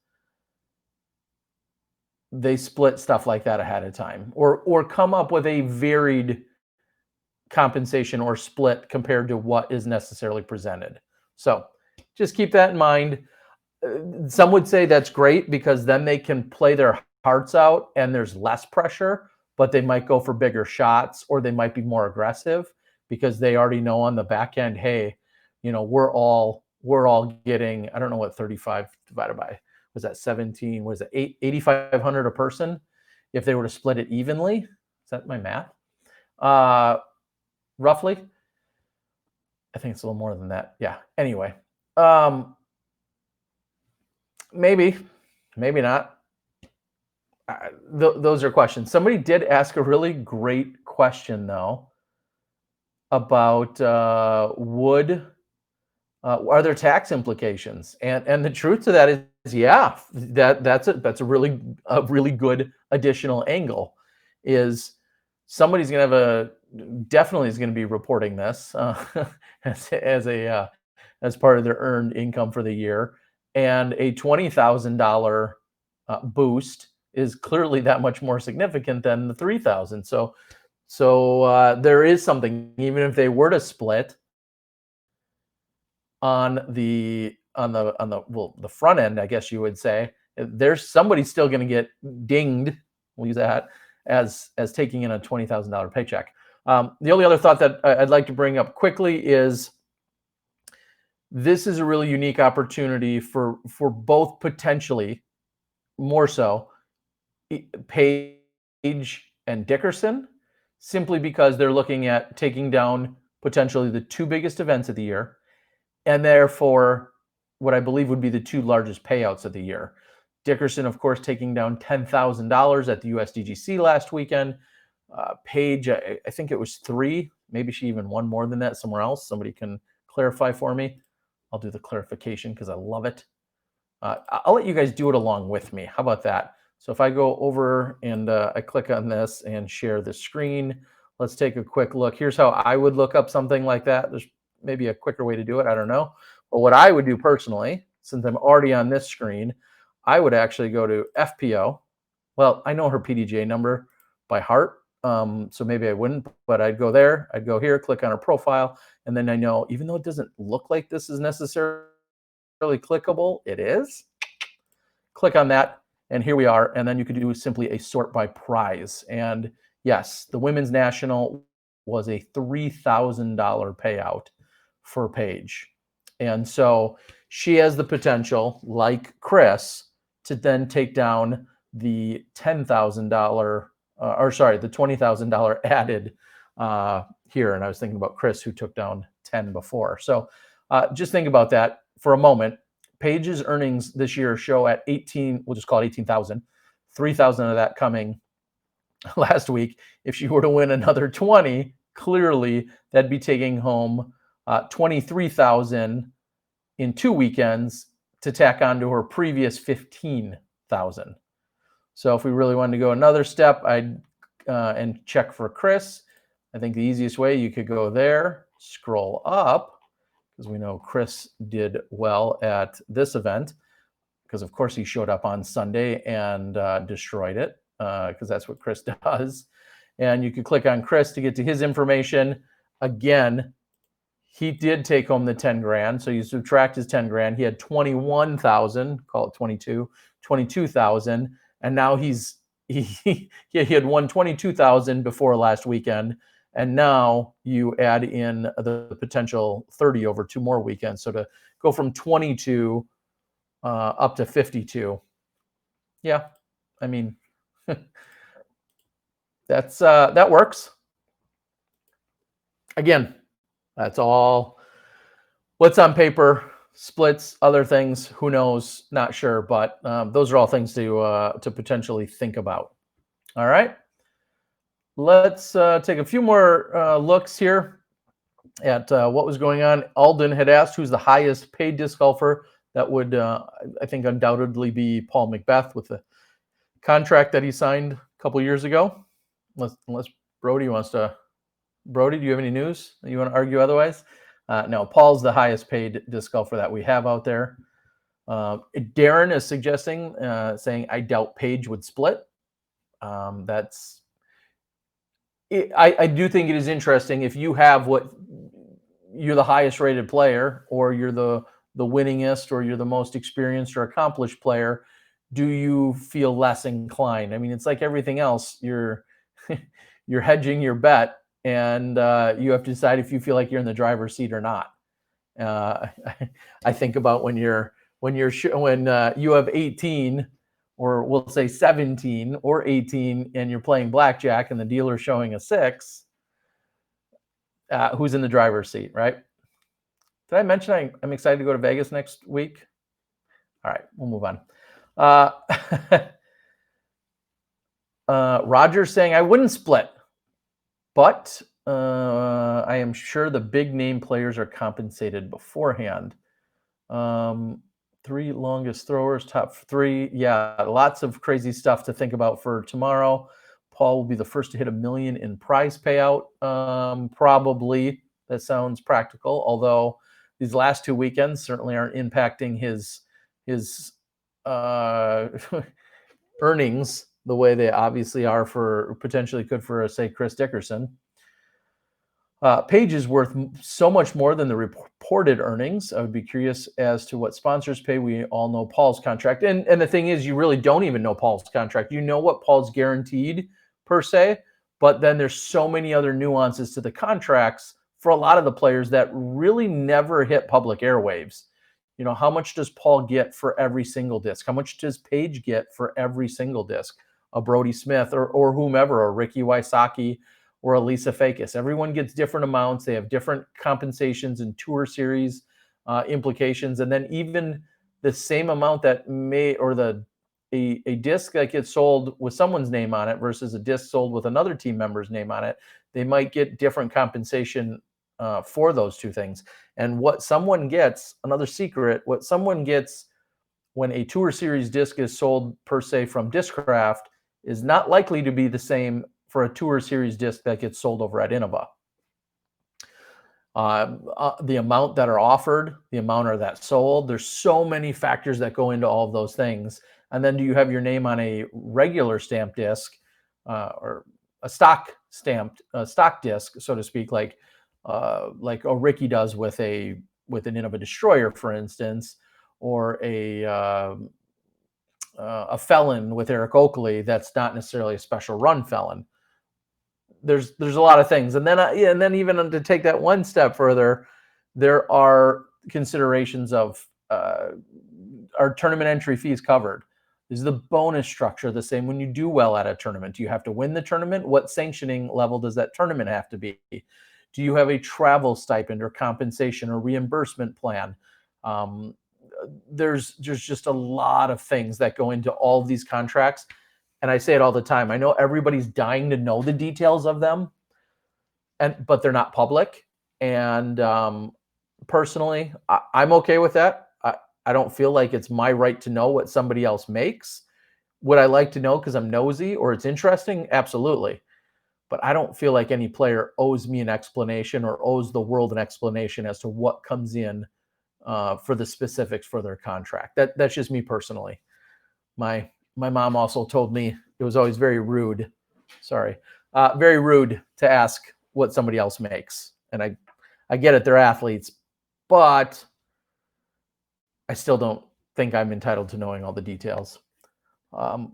they split stuff like that ahead of time, or come up with a varied compensation or split compared to what is necessarily presented. So just keep that in mind. Some would say that's great because then they can play their hearts out and there's less pressure, but they might go for bigger shots, or they might be more aggressive because they already know on the back end, hey, we're all getting, I don't know what 35 divided by, was that 17? Was it 8,500 a person if they were to split it evenly? Is that my math? Roughly. I think it's a little more than that. Yeah. Anyway, maybe not. Those are questions. Somebody did ask a really great question though about are there tax implications? And the truth to that is, yeah, that's a really good additional angle. Is somebody's going to have definitely is going to be reporting this as part of their earned income for the year, and a $20,000 boost is clearly that much more significant than the 3,000. So there is something, even if they were to split on the front end, I guess you would say, there's somebody still going to get dinged. We'll use that as taking in a $20,000 paycheck. The only other thought that I'd like to bring up quickly is this is a really unique opportunity for both, potentially more so, Page and Dickerson, simply because they're looking at taking down potentially the two biggest events of the year, and therefore what I believe would be the two largest payouts of the year. Dickerson, of course, taking down $10,000 at the USDGC last weekend. Page, I think it was 3. Maybe she even won more than that somewhere else. Somebody can clarify for me. I'll do the clarification because I love it. I'll let you guys do it along with me. How about that? So if I go over and I click on this and share the screen, let's take a quick look. Here's how I would look up something like that. There's maybe a quicker way to do it. I don't know. But what I would do personally, since I'm already on this screen, I would actually go to FPO. Well, I know her PDJ number by heart, so maybe I wouldn't, but I'd go there. I'd go here, click on her profile, and then I know, even though it doesn't look like this is necessarily clickable, it is. Click on that, and here we are. And then you could do simply a sort by prize. And yes, the Women's National was a $3,000 payout for Paige. And so she has the potential, like Chris, to then take down the $10,000, the $20,000 added here. And I was thinking about Chris, who took down 10 before. So just think about that for a moment. Paige's earnings this year show at 18, we'll just call it 18,000, 3,000 of that coming last week. If she were to win another 20, clearly that'd be taking home 23,000 in 2 weekends to tack on to her previous 15,000. So if we really wanted to go another step, I'd and check for Chris. I think the easiest way, you could go there, scroll up, because we know Chris did well at this event, because of course he showed up on Sunday and destroyed it, because that's what Chris does. And you could click on Chris to get to his information. Again, he did take home the 10 grand. So you subtract his 10 grand. He had 21,000, call it 22,000. And now he had won 22,000 before last weekend. And now you add in the potential 30 over 2 more weekends. So to go from 22 up to 52. Yeah. I mean, that works. Again, that's all what's on paper. Splits, other things, who knows? Not sure, but those are all things to potentially think about. All right, let's take a few more looks here at what was going on. Alden had asked who's the highest paid disc golfer. That would, I think, undoubtedly be Paul McBeth with the contract that he signed a couple years ago. Unless Brody wants to. Brody, do you have any news that you want to argue otherwise? No, Paul's the highest paid disc golfer that we have out there. Darren is suggesting, saying, I doubt Paige would split. I do think it is interesting if you have what you're the highest rated player, or you're the winningest, or you're the most experienced or accomplished player. Do you feel less inclined? I mean, it's like everything else. You're you're hedging your bet, and you have to decide if you feel like you're in the driver's seat or not. I think about when you have 18, or we'll say 17 or 18, and you're playing blackjack, and the dealer's showing a 6. Who's in the driver's seat, right? Did I mention I'm excited to go to Vegas next week? All right, we'll move on. Roger's saying I wouldn't split, but I am sure the big name players are compensated beforehand. 3 longest throwers, top 3. Yeah, lots of crazy stuff to think about for tomorrow. Paul will be the first to hit $1 million in prize payout. Probably. That sounds practical, although these last 2 weekends certainly aren't impacting his earnings the way they obviously are for potentially could for, say, Chris Dickerson. Paige is worth so much more than the reported earnings. I would be curious as to what sponsors pay. We all know Paul's contract. And the thing is, you really don't even know Paul's contract. You know what Paul's guaranteed per se, but then there's so many other nuances to the contracts for a lot of the players that really never hit public airwaves. You know, how much does Paul get for every single disc? How much does Paige get for every single disc? A Brody Smith or whomever, or Ricky Wysocki, or a Lisa Fakis. Everyone gets different amounts. They have different compensations and tour series implications. And then even the same amount that may, or a disc that gets sold with someone's name on it versus a disc sold with another team member's name on it, they might get different compensation for those two things. And what someone gets, another secret, what someone gets when a tour series disc is sold per se from Discraft is not likely to be the same for a tour series disc that gets sold over at Innova. The amount that are offered, the amount that sold, there's so many factors that go into all of those things. And then do you have your name on a regular stamp disc or a stock disc, so to speak, like a Ricky does with an Innova Destroyer, for instance, or a felon with Eric Oakley that's not necessarily a special run felon. There's a lot of things, and then even to take that one step further, there are considerations of are tournament entry fees covered? Is the bonus structure the same when you do well at a tournament? Do you have to win the tournament? What sanctioning level does that tournament have to be? Do you have a travel stipend or compensation or reimbursement plan? There's just a lot of things that go into all of these contracts. And I say it all the time. I know everybody's dying to know the details of them, but they're not public. And personally, I'm okay with that. I don't feel like it's my right to know what somebody else makes Would I like to know because I'm nosy or it's interesting? Absolutely. But I don't feel like any player owes me an explanation or owes the world an explanation as to what comes in for the specifics for their contract. That's just me personally. My mom also told me it was always very rude. Sorry, very rude to ask what somebody else makes. And I get it, they're athletes, but I still don't think I'm entitled to knowing all the details.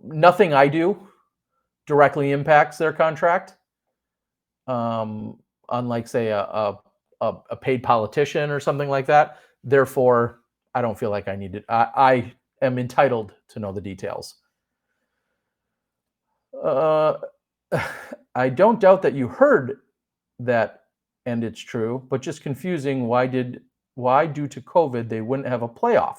Nothing I do directly impacts their contract. Unlike say a paid politician or something like that. Therefore, I don't feel like I need it. I am entitled to know the details. Uh, I don't doubt that you heard that, and it's true, but just confusing. Why due to COVID they wouldn't have a playoff?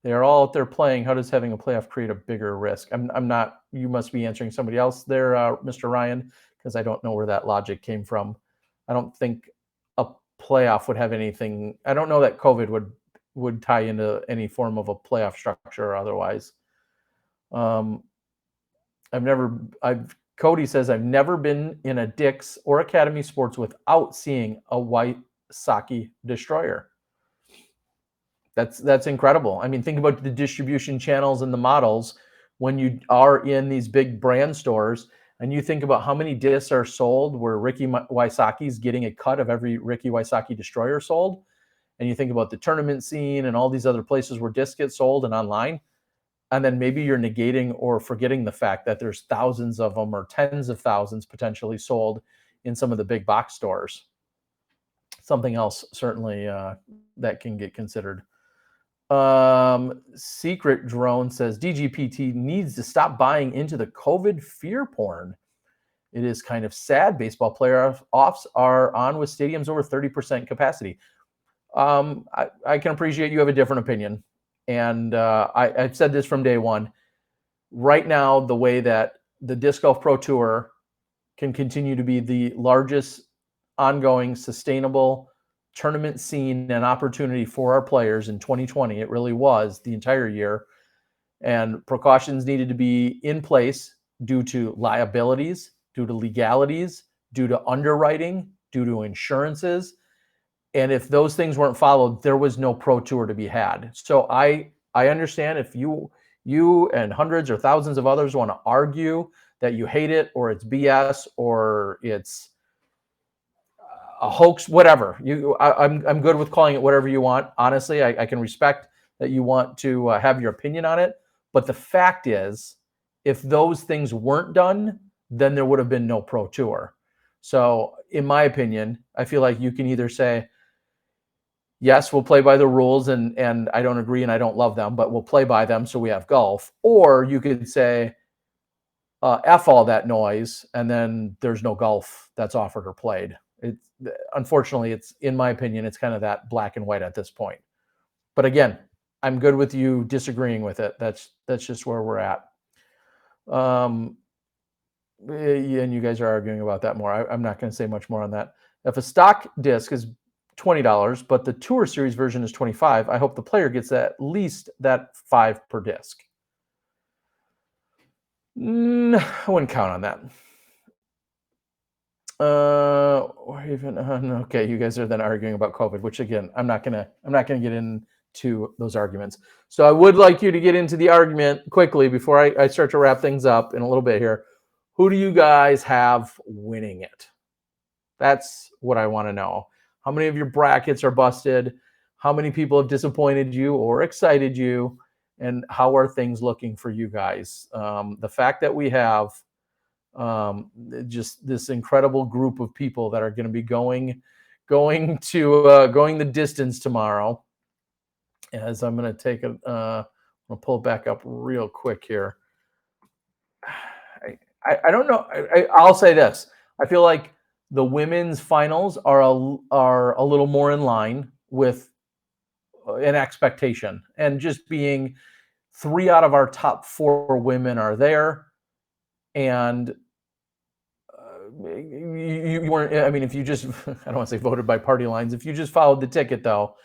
They are all out there playing. How does having a playoff create a bigger risk? I'm not. You must be answering somebody else there, Mr. Ryan, because I don't know where that logic came from. I don't think a playoff would have anything. I don't know that COVID would tie into any form of a playoff structure or otherwise. Cody says I've never been in a Dick's or Academy Sports without seeing a white Saki destroyer. That's incredible. I mean, think about the distribution channels and the models when you are in these big brand stores and you think about how many discs are sold where Ricky Wysocki's getting a cut of every Ricky Wysocki destroyer sold. And you think about the tournament scene and all these other places where discs get sold and online. And then maybe you're negating or forgetting the fact that there's thousands of them or tens of thousands potentially sold in some of the big box stores. Something else certainly that can get considered. Secret Drone says DGPT needs to stop buying into the COVID fear porn. It is kind of sad. Baseball playoffs are on with stadiums over 30% capacity. I can appreciate you have a different opinion. And I've said this from day one. Right now, the way that the Disc Golf Pro Tour can continue to be the largest ongoing sustainable tournament scene and opportunity for our players in 2020, it really was the entire year. And precautions needed to be in place due to liabilities, due to legalities, due to underwriting, due to insurances. And if those things weren't followed, there was no pro tour to be had. So I understand if you and hundreds or thousands of others want to argue that you hate it or it's BS or it's a hoax, whatever. I'm good with calling it whatever you want. Honestly, I can respect that you want to have your opinion on it. But the fact is, if those things weren't done, then there would have been no pro tour. So in my opinion, I feel like you can either say, yes, we'll play by the rules and I don't agree and I don't love them, but we'll play by them so we have golf. Or you could say, F all that noise, and then there's no golf that's offered or played. Unfortunately, it's, in my opinion, it's kind of that black and white at this point. But again, I'm good with you disagreeing with it. That's just where we're at. And you guys are arguing about that more. I'm not going to say much more on that. If a stock disc is $20, but the Tour Series version is $25, I hope the player gets at least that $5 per disc. I wouldn't count on that. Okay, you guys are then arguing about COVID, which again, I'm not gonna get into those arguments. So I would like you to get into the argument quickly before I start to wrap things up in a little bit here. Who do you guys have winning it? That's what I want to know. How many of your brackets are busted? How many people have disappointed you or excited you? And how are things looking for you guys? The fact that we have just this incredible group of people that are going to be going the distance tomorrow. As I'm going to take I'll pull it back up real quick here. I don't know. I'll say this. I feel like the women's finals are a little more in line with an expectation, and just being 3 out of our top 4 women are there, and you weren't. I mean, if you just I don't want to say voted by party lines. If you just followed the ticket, though,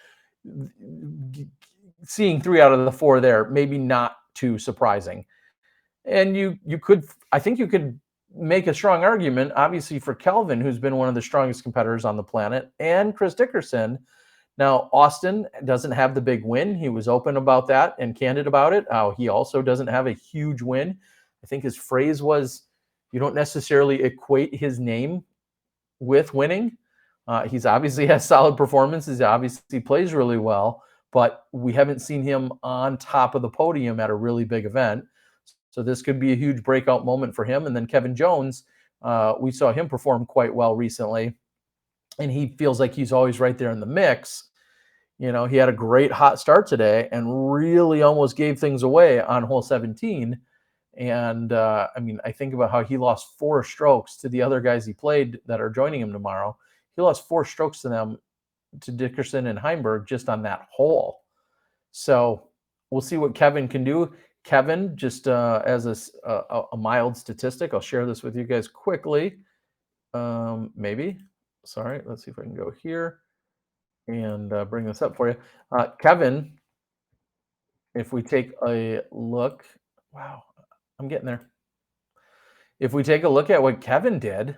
seeing 3 out of the 4 there maybe not too surprising. And I think you could make a strong argument, obviously, for Kelvin, who's been one of the strongest competitors on the planet, and Chris Dickerson. Now, Austin doesn't have the big win. He was open about that and candid about it. He also doesn't have a huge win. I think his phrase was, you don't necessarily equate his name with winning. He's obviously has solid performances. He obviously plays really well, but we haven't seen him on top of the podium at a really big event. So this could be a huge breakout moment for him. And then Kevin Jones, we saw him perform quite well recently, and he feels like he's always right there in the mix. He had a great hot start today and really almost gave things away on hole 17. And I think about how he lost 4 strokes to the other guys he played that are joining him tomorrow. He lost 4 strokes to them, to Dickerson and Heimberg, just on that hole. So we'll see what Kevin can do. Kevin, just as a mild statistic, I'll share this with you guys quickly. Maybe. Sorry, let's see if I can go here and bring this up for you. Kevin, if we take a look, wow, I'm getting there. If we take a look at what Kevin did,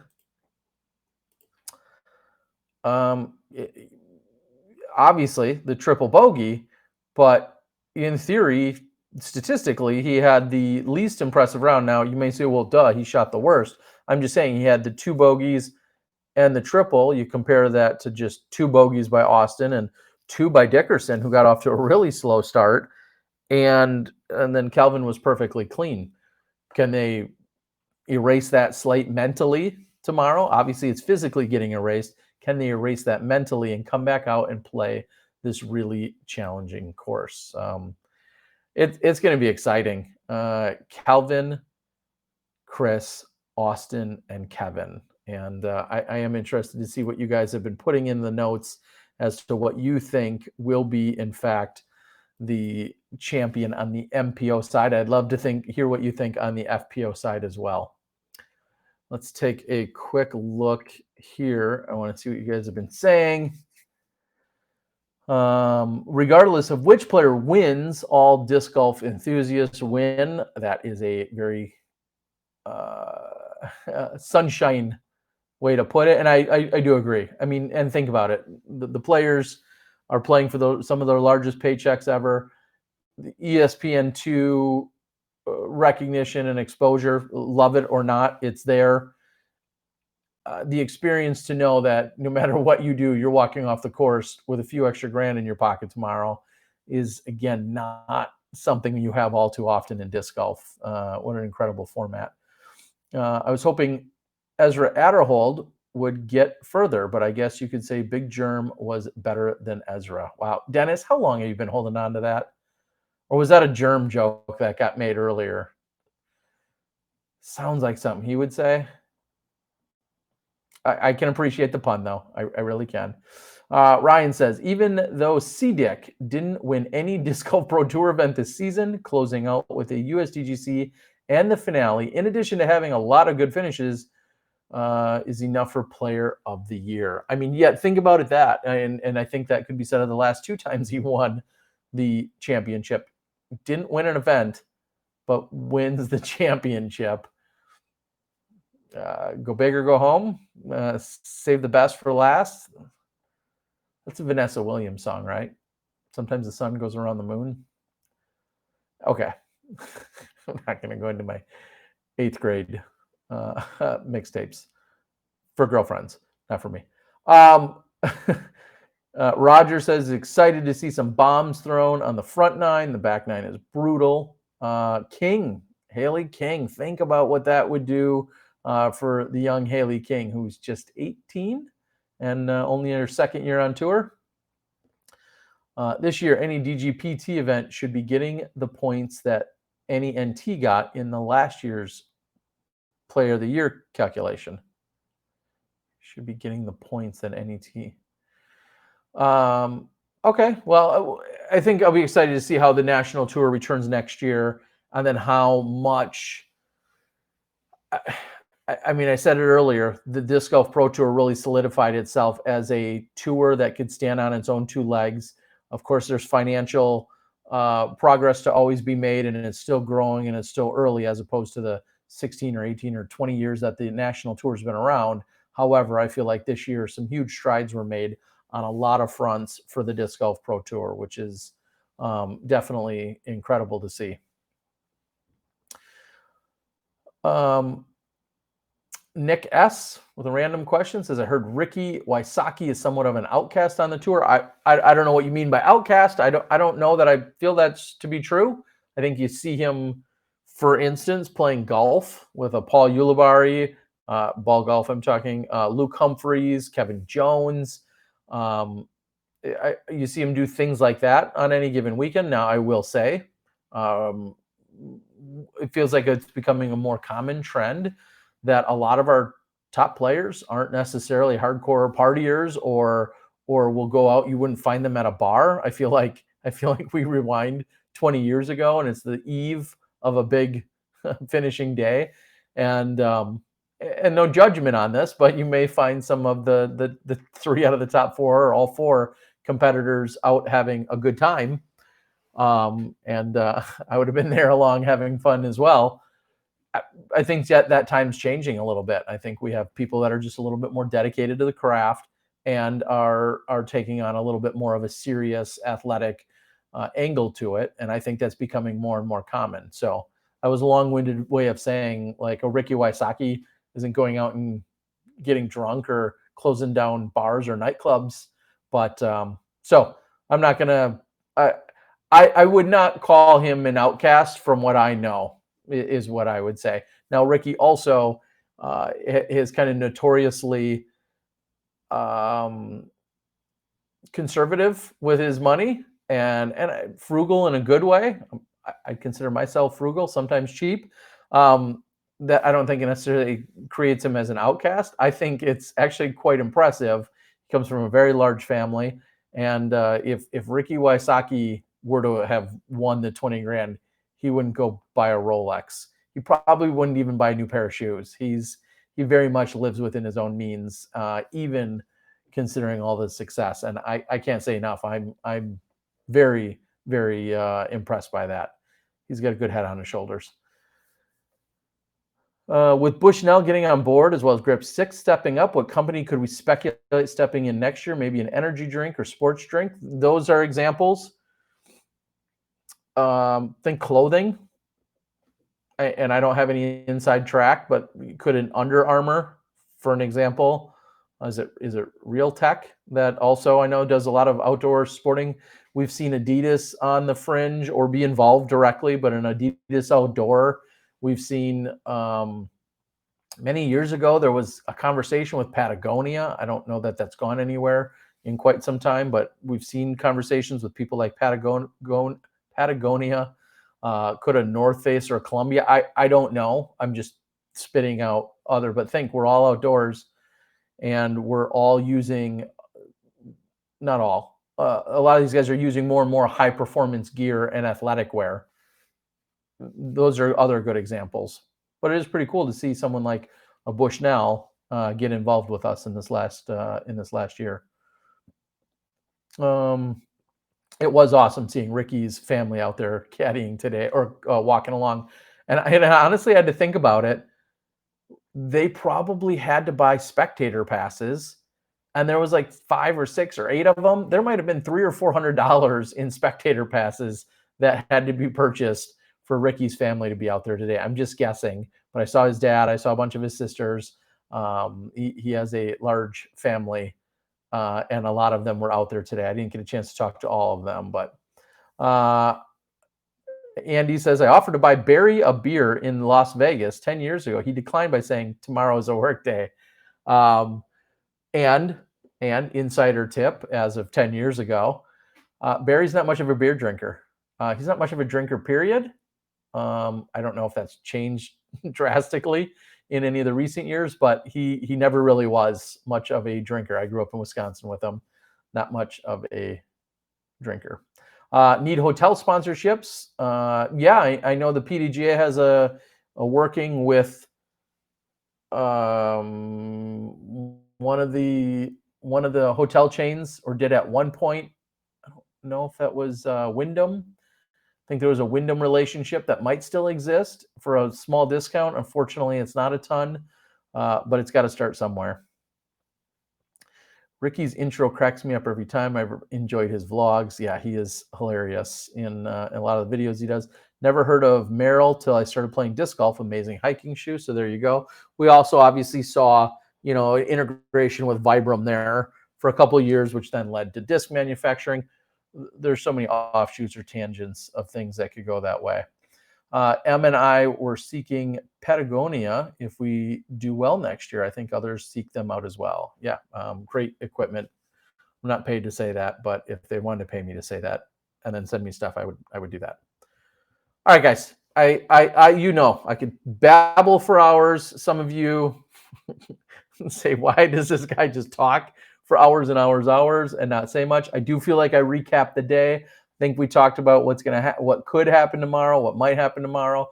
obviously the triple bogey, but in theory, statistically, he had the least impressive round. Now, you may say, well, duh, he shot the worst. I'm just saying he had the 2 bogeys and the triple. You compare that to just 2 bogeys by Austin and 2 by Dickerson, who got off to a really slow start. And then Kelvin was perfectly clean. Can they erase that slate mentally tomorrow? Obviously, it's physically getting erased. Can they erase that mentally and come back out and play this really challenging course? It's going to be exciting. Kelvin, Chris, Austin, and Kevin. And I am interested to see what you guys have been putting in the notes as to what you think will be, in fact, the champion on the MPO side. I'd love to hear what you think on the FPO side as well. Let's take a quick look here. I want to see what you guys have been saying. Regardless of which player wins, all disc golf enthusiasts win. That is a very sunshine way to put it. And I do agree. And think about it. The players are playing for some of their largest paychecks ever. The ESPN2 recognition and exposure, love it or not, it's there. The experience to know that no matter what you do, you're walking off the course with a few extra grand in your pocket tomorrow is, again, not something you have all too often in disc golf. What an incredible format. I was hoping Ezra Adderhold would get further, but I guess you could say Big Germ was better than Ezra. Wow. Dennis, how long have you been holding on to that? Or was that a germ joke that got made earlier? Sounds like something he would say. I can appreciate the pun, though. I really can. Ryan says, even though CDIC didn't win any Disc Golf Pro Tour event this season, closing out with a USDGC and the finale, in addition to having a lot of good finishes, is enough for Player of the Year. Yet think about it and I think that could be said of the last 2 times he won the championship. Didn't win an event, but wins the championship. Go big or go home. Save the best for last. That's a Vanessa Williams song, right? Sometimes the sun goes around the moon. Okay. I'm not going to go into my 8th grade mixtapes for girlfriends, not for me. Roger says excited to see some bombs thrown on the front 9. The back 9 is brutal. Haley King. Think about what that would do for the young Haley King, who's just 18 and only in her 2nd year on tour. This year, any DGPT event should be getting the points that any NT got in the last year's Player of the Year calculation. Should be getting the points that NET. Okay, well, I think I'll be excited to see how the National Tour returns next year, and then how much. I said it earlier, the Disc Golf Pro Tour really solidified itself as a tour that could stand on its own 2 legs. Of course, there's financial progress to always be made, and it's still growing and it's still early as opposed to the 16 or 18 or 20 years that the national tour has been around. However, I feel like this year some huge strides were made on a lot of fronts for the Disc Golf Pro Tour, which is definitely incredible to see. Nick S. with a random question says, I heard Ricky Wysocki is somewhat of an outcast on the tour. I don't know what you mean by outcast. I don't know that I feel that's to be true. I think you see him, for instance, playing golf with a Paul Ulibarri, ball golf I'm talking, Luke Humphreys, Kevin Jones. You see him do things like that on any given weekend. Now, I will say, it feels like it's becoming a more common trend that a lot of our top players aren't necessarily hardcore partiers or will go out. You wouldn't find them at a bar. I feel like we rewind 20 years ago and it's the eve of a big finishing day, and no judgment on this, but you may find some of the 3 out of the top 4 or all 4 competitors out having a good time. And I would have been there along having fun as well. I think that time's changing a little bit. I think we have people that are just a little bit more dedicated to the craft and are taking on a little bit more of a serious athletic angle to it. And I think that's becoming more and more common. So that was a long-winded way of saying, like, a Ricky Wysocki isn't going out and getting drunk or closing down bars or nightclubs. But so I'm not going to, I would not call him an outcast from what I know, is what I would say. Now, Ricky also is kind of notoriously conservative with his money and frugal in a good way. I consider myself frugal, sometimes cheap. That I don't think it necessarily creates him as an outcast. I think it's actually quite impressive. He comes from a very large family, and if Ricky Wysocki were to have won the 20 grand, he wouldn't go buy a Rolex. He probably wouldn't even buy a new pair of shoes. He very much lives within his own means, even considering all the success. And I can't say enough. I'm very, very impressed by that. He's got a good head on his shoulders. With Bushnell getting on board, as well as Grip 6 stepping up, what company could we speculate stepping in next year? Maybe an energy drink or sports drink? Those are examples. Think clothing. And I don't have any inside track, but could an Under Armour, for an example, is it Real Tech that also I know does a lot of outdoor sporting? We've seen Adidas on the fringe or be involved directly, but an Adidas outdoor. We've seen many years ago there was a conversation with Patagonia. I don't know that that's gone anywhere in quite some time, but we've seen conversations with people like Patagonia. Could a North Face or a Columbia? I don't know. I'm just spitting out other, but think we're all outdoors and we're all using, not all, a lot of these guys are using more and more high performance gear and athletic wear. Those are other good examples, but it is pretty cool to see someone like a Bushnell get involved with us in this last year. It was awesome seeing Ricky's family out there caddying today or walking along. And I honestly had to think about it. They probably had to buy spectator passes, and there was like 5 or 6 or 8 of them. There might have been $300 or $400 in spectator passes that had to be purchased for Ricky's family to be out there today. I'm just guessing, but I saw his dad. I saw a bunch of his sisters. He has a large family. And a lot of them were out there today. I didn't get a chance to talk to all of them, but Andy says, I offered to buy Barry a beer in Las Vegas 10 years ago. He declined by saying tomorrow is a work day. And insider tip, as of 10 years ago, Barry's not much of a beer drinker. He's not much of a drinker, period. I don't know if that's changed drastically in any of the recent years, but he never really was much of a drinker. I grew up in Wisconsin with him. Not much of a drinker. Need hotel sponsorships? Yeah, I know the PDGA has a working with one of the hotel chains, or did at one point. I don't know if that was Wyndham. think there was a Wyndham relationship that might still exist for a small discount. Unfortunately, it's not a ton, but it's got to start somewhere. Ricky's intro cracks me up every time. I've enjoyed his vlogs. Yeah, he is hilarious in a lot of the videos he does. Never heard of Merrill till I started playing disc golf. Amazing hiking shoe. So there you go. We also obviously saw, integration with Vibram there for a couple of years, which then led to disc manufacturing. There's so many offshoots or tangents of things that could go that way. M and I were seeking Patagonia if we do well next year. I think others seek them out as well. Yeah, great equipment. I'm not paid to say that, but if they wanted to pay me to say that and then send me stuff, I would do that. All right, guys. I I could babble for hours. Some of you say, why does this guy just talk for hours and hours and not say much? I do feel like I recapped the day. I think we talked about what could happen tomorrow, what might happen tomorrow.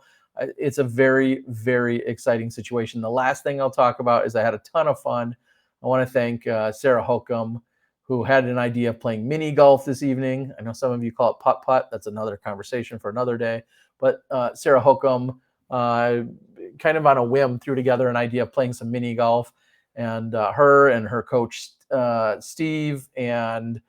It's a very, very exciting situation. The last thing I'll talk about is I had a ton of fun. I want to thank Sarah Holcomb, who had an idea of playing mini golf this evening. I know some of you call it putt-putt. That's another conversation for another day. But Sarah Holcomb, kind of on a whim, threw together an idea of playing some mini golf. And her and her coach, Steve, and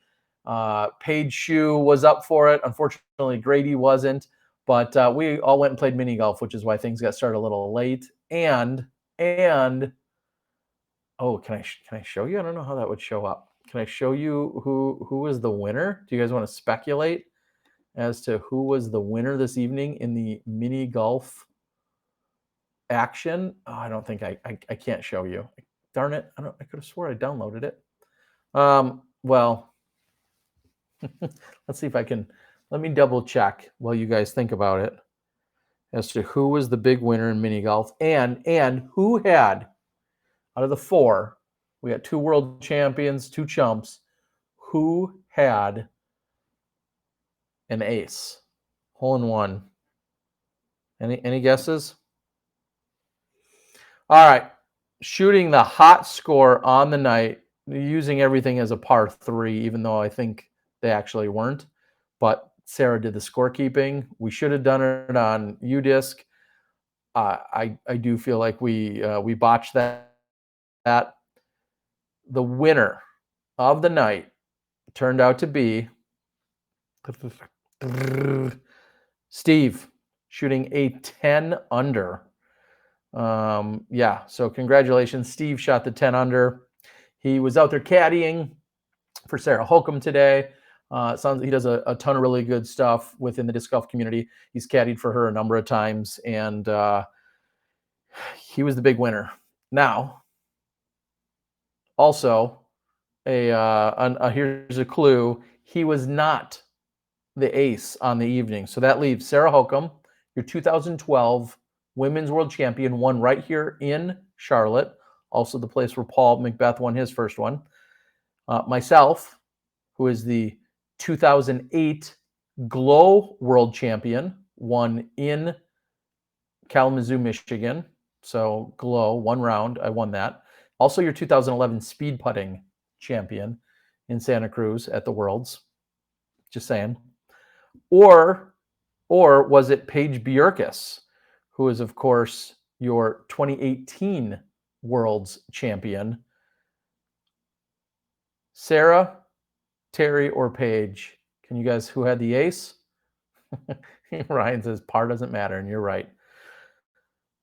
Paige Shue was up for it. Unfortunately, Grady wasn't. But we all went and played mini golf, which is why things got started a little late. And oh, can I show you? I don't know how that would show up. Can I show you who was the winner? Do you guys want to speculate as to who was the winner this evening in the mini golf action? Oh, I don't think I can't show you. Darn it! I could have swore I downloaded it. Well, let's see if I can. Let me double check while you guys think about it as to who was the big winner in mini golf and who had, out of the four, we got 2 world champions, 2 chumps, who had an ace, hole in one. Any guesses? All right, shooting the hot score on the night, using everything as a par 3, even though I think they actually weren't. But Sarah did the scorekeeping. We should have done it on UDisc. I do feel like we botched that. The winner of the night turned out to be Steve, shooting a 10 under. Yeah, so congratulations. Steve shot the 10 under. He was out there caddying for Sarah Holcomb today. He does a ton of really good stuff within the disc golf community. He's caddied for her a number of times, and he was the big winner. Now, also, here's a clue. He was not the ace on the evening. So that leaves Sarah Holcomb, your 2012 Women's World Champion, won right here in Charlotte, also the place where Paul Macbeth won his first one. Myself, who is the 2008 Glow World Champion, won in Kalamazoo, Michigan. So Glow, 1 round, I won that. Also your 2011 Speed Putting Champion in Santa Cruz at the Worlds. Just saying. Or was it Paige Bjerkes, who is, of course, your 2018 Worlds Champion? Sarah, Terry, or Paige? Can you guys, who had the ace? Ryan says par doesn't matter, and you're right.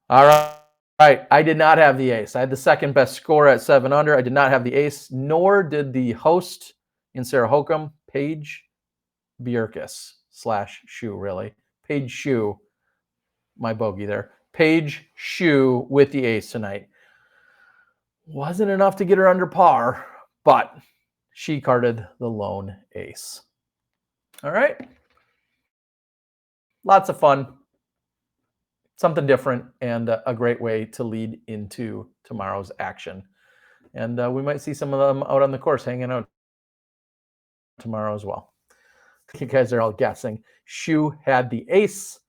All right. I did not have the ace. I had the second best score at 7 under. I did not have the ace, nor did the host in Sarah Holcomb, Paige Bjerkes / Shue, really. Paige Shue, my bogey there. Paige Shue with the ace tonight. Wasn't enough to get her under par, but she carded the lone ace. All right. Lots of fun. Something different and a great way to lead into tomorrow's action. And we might see some of them out on the course hanging out tomorrow as well. You guys are all guessing. Shue had the ace.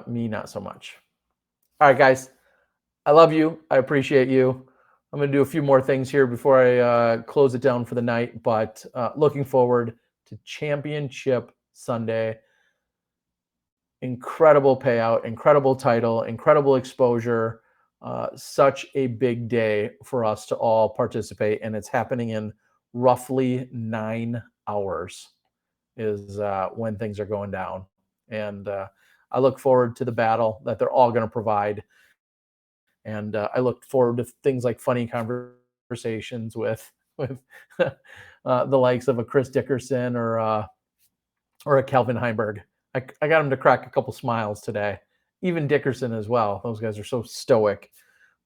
Me, not so much. All right, guys. I love you. I appreciate you. I'm going to do a few more things here before I close it down for the night. But looking forward to Championship Sunday. incredible payout, incredible title, incredible exposure. Such a big day for us to all participate, and it's happening in roughly 9 hours is when things are going down. And I look forward to the battle that they're all going to provide. And I look forward to things like funny conversations with the likes of a Chris Dickerson or a Calvin Heimberg. I got him to crack a couple smiles today. Even Dickerson as well. Those guys are so stoic,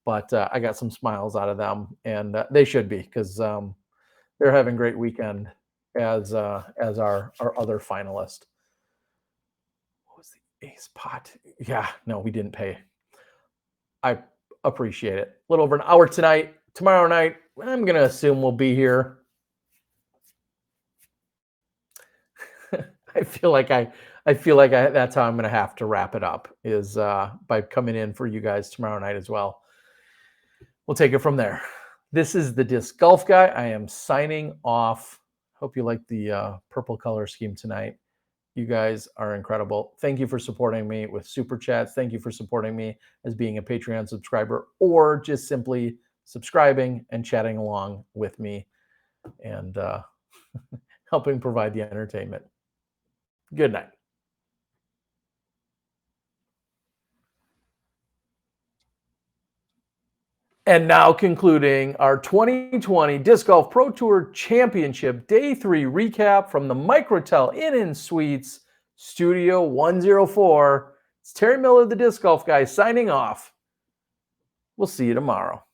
but I got some smiles out of them, and they should be because they're having a great weekend as our other finalist. What was the ace pot? Yeah, no, we didn't pay. I appreciate it. A little over an hour tonight. Tomorrow night, I'm gonna assume we'll be here. I feel like that's how I'm gonna have to wrap it up is by coming in for you guys tomorrow night as well. We'll take it from there. This is the Disc Golf Guy. I am signing off. Hope you like the purple color scheme tonight. You guys are incredible. Thank you for supporting me with super chats. Thank you for supporting me as being a Patreon subscriber or just simply subscribing and chatting along with me and helping provide the entertainment. Good night. And now concluding our 2020 Disc Golf Pro Tour Championship Day 3 recap from the Microtel Inn & Suites, Studio 104. It's Terry Miller, the Disc Golf Guy, signing off. We'll see you tomorrow.